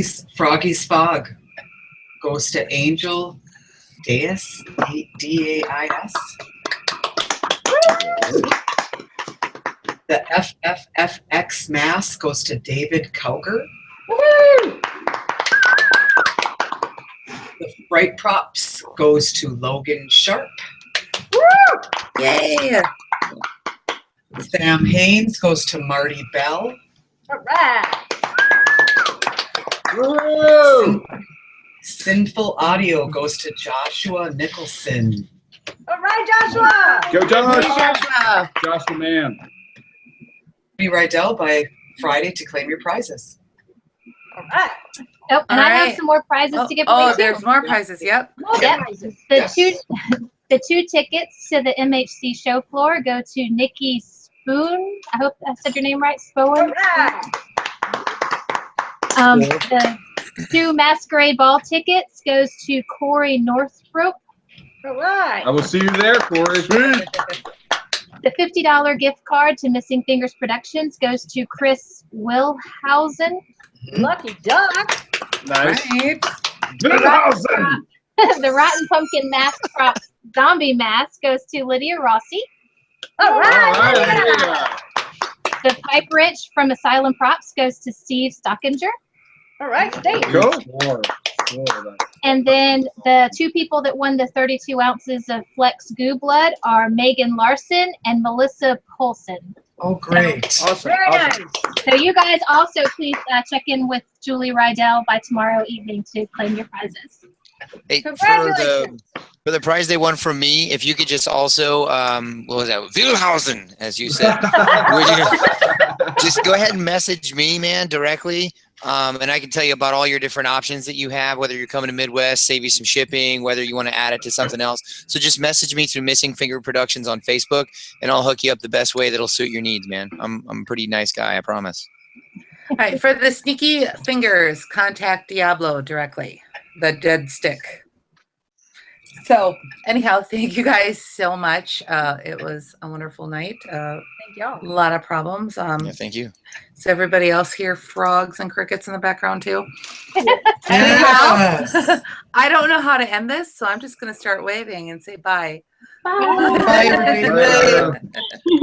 Spog goes to Angel Dais, D-A-I-S. The FFFX mask goes to David Cowger. The Bright Props goes to Logan Sharp. Yay! Sam Haynes goes to Marty Bell. All right. Woo! Sinful Audio goes to Joshua Nicholson. All right, Joshua. Go, Josh. Joshua. Joshua, man. Be Rydell by Friday to claim your prizes. All right. Oh, and All I have right. some more prizes to give away Oh, too. there's more prizes. Yep. Yep. Prizes. The two tickets to the MHC show floor go to Nikki Spoon. I hope I said your name right, All Spoon. right. The 2 Masquerade Ball tickets goes to Corey Northrop. All right. I will see you there, Corey. The $50 gift card to Missing Fingers Productions goes to Chris Wilhausen. Lucky duck. Nice. Right. Wilhausen. The Rotten Pumpkin Mask Prop Zombie Mask goes to Lydia Rossi. All All right. right. Lydia. The Pipe Wrench from Asylum Props goes to Steve Stockinger. All right, Steve. Cool. And then the 2 people that won the 32 ounces of Flex Goo Blood are Megan Larson and Melissa Polson. Oh, great. Awesome. Very Awesome. nice. So you guys also please check in with Julie Rydell by tomorrow evening to claim your prizes. Hey, Congratulations. for the prize they won from me, if you could just also, what was that? Wilhausen, as you said. Would you just go ahead and message me, man, directly. And I can tell you about all your different options that you have, whether you're coming to Midwest, save you some shipping, whether you want to add it to something else. So just message me through Missing Finger Productions on Facebook, and I'll hook you up the best way that'll suit your needs, man. I'm a pretty nice guy, I promise. All right. For the sneaky fingers, contact Diablo directly. The dead stick. So anyhow, thank you guys so much. It was a wonderful night. Thank y'all. A lot of problems. Yeah, thank you. So everybody else hear frogs and crickets in the background too? Yes. I don't know how to end this, so I'm just going to start waving and say bye. Bye, everybody. Have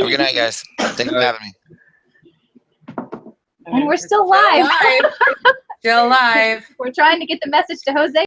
a good night, guys. Thank you for having me. And we're still live. Still live. We're trying to get the message to Jose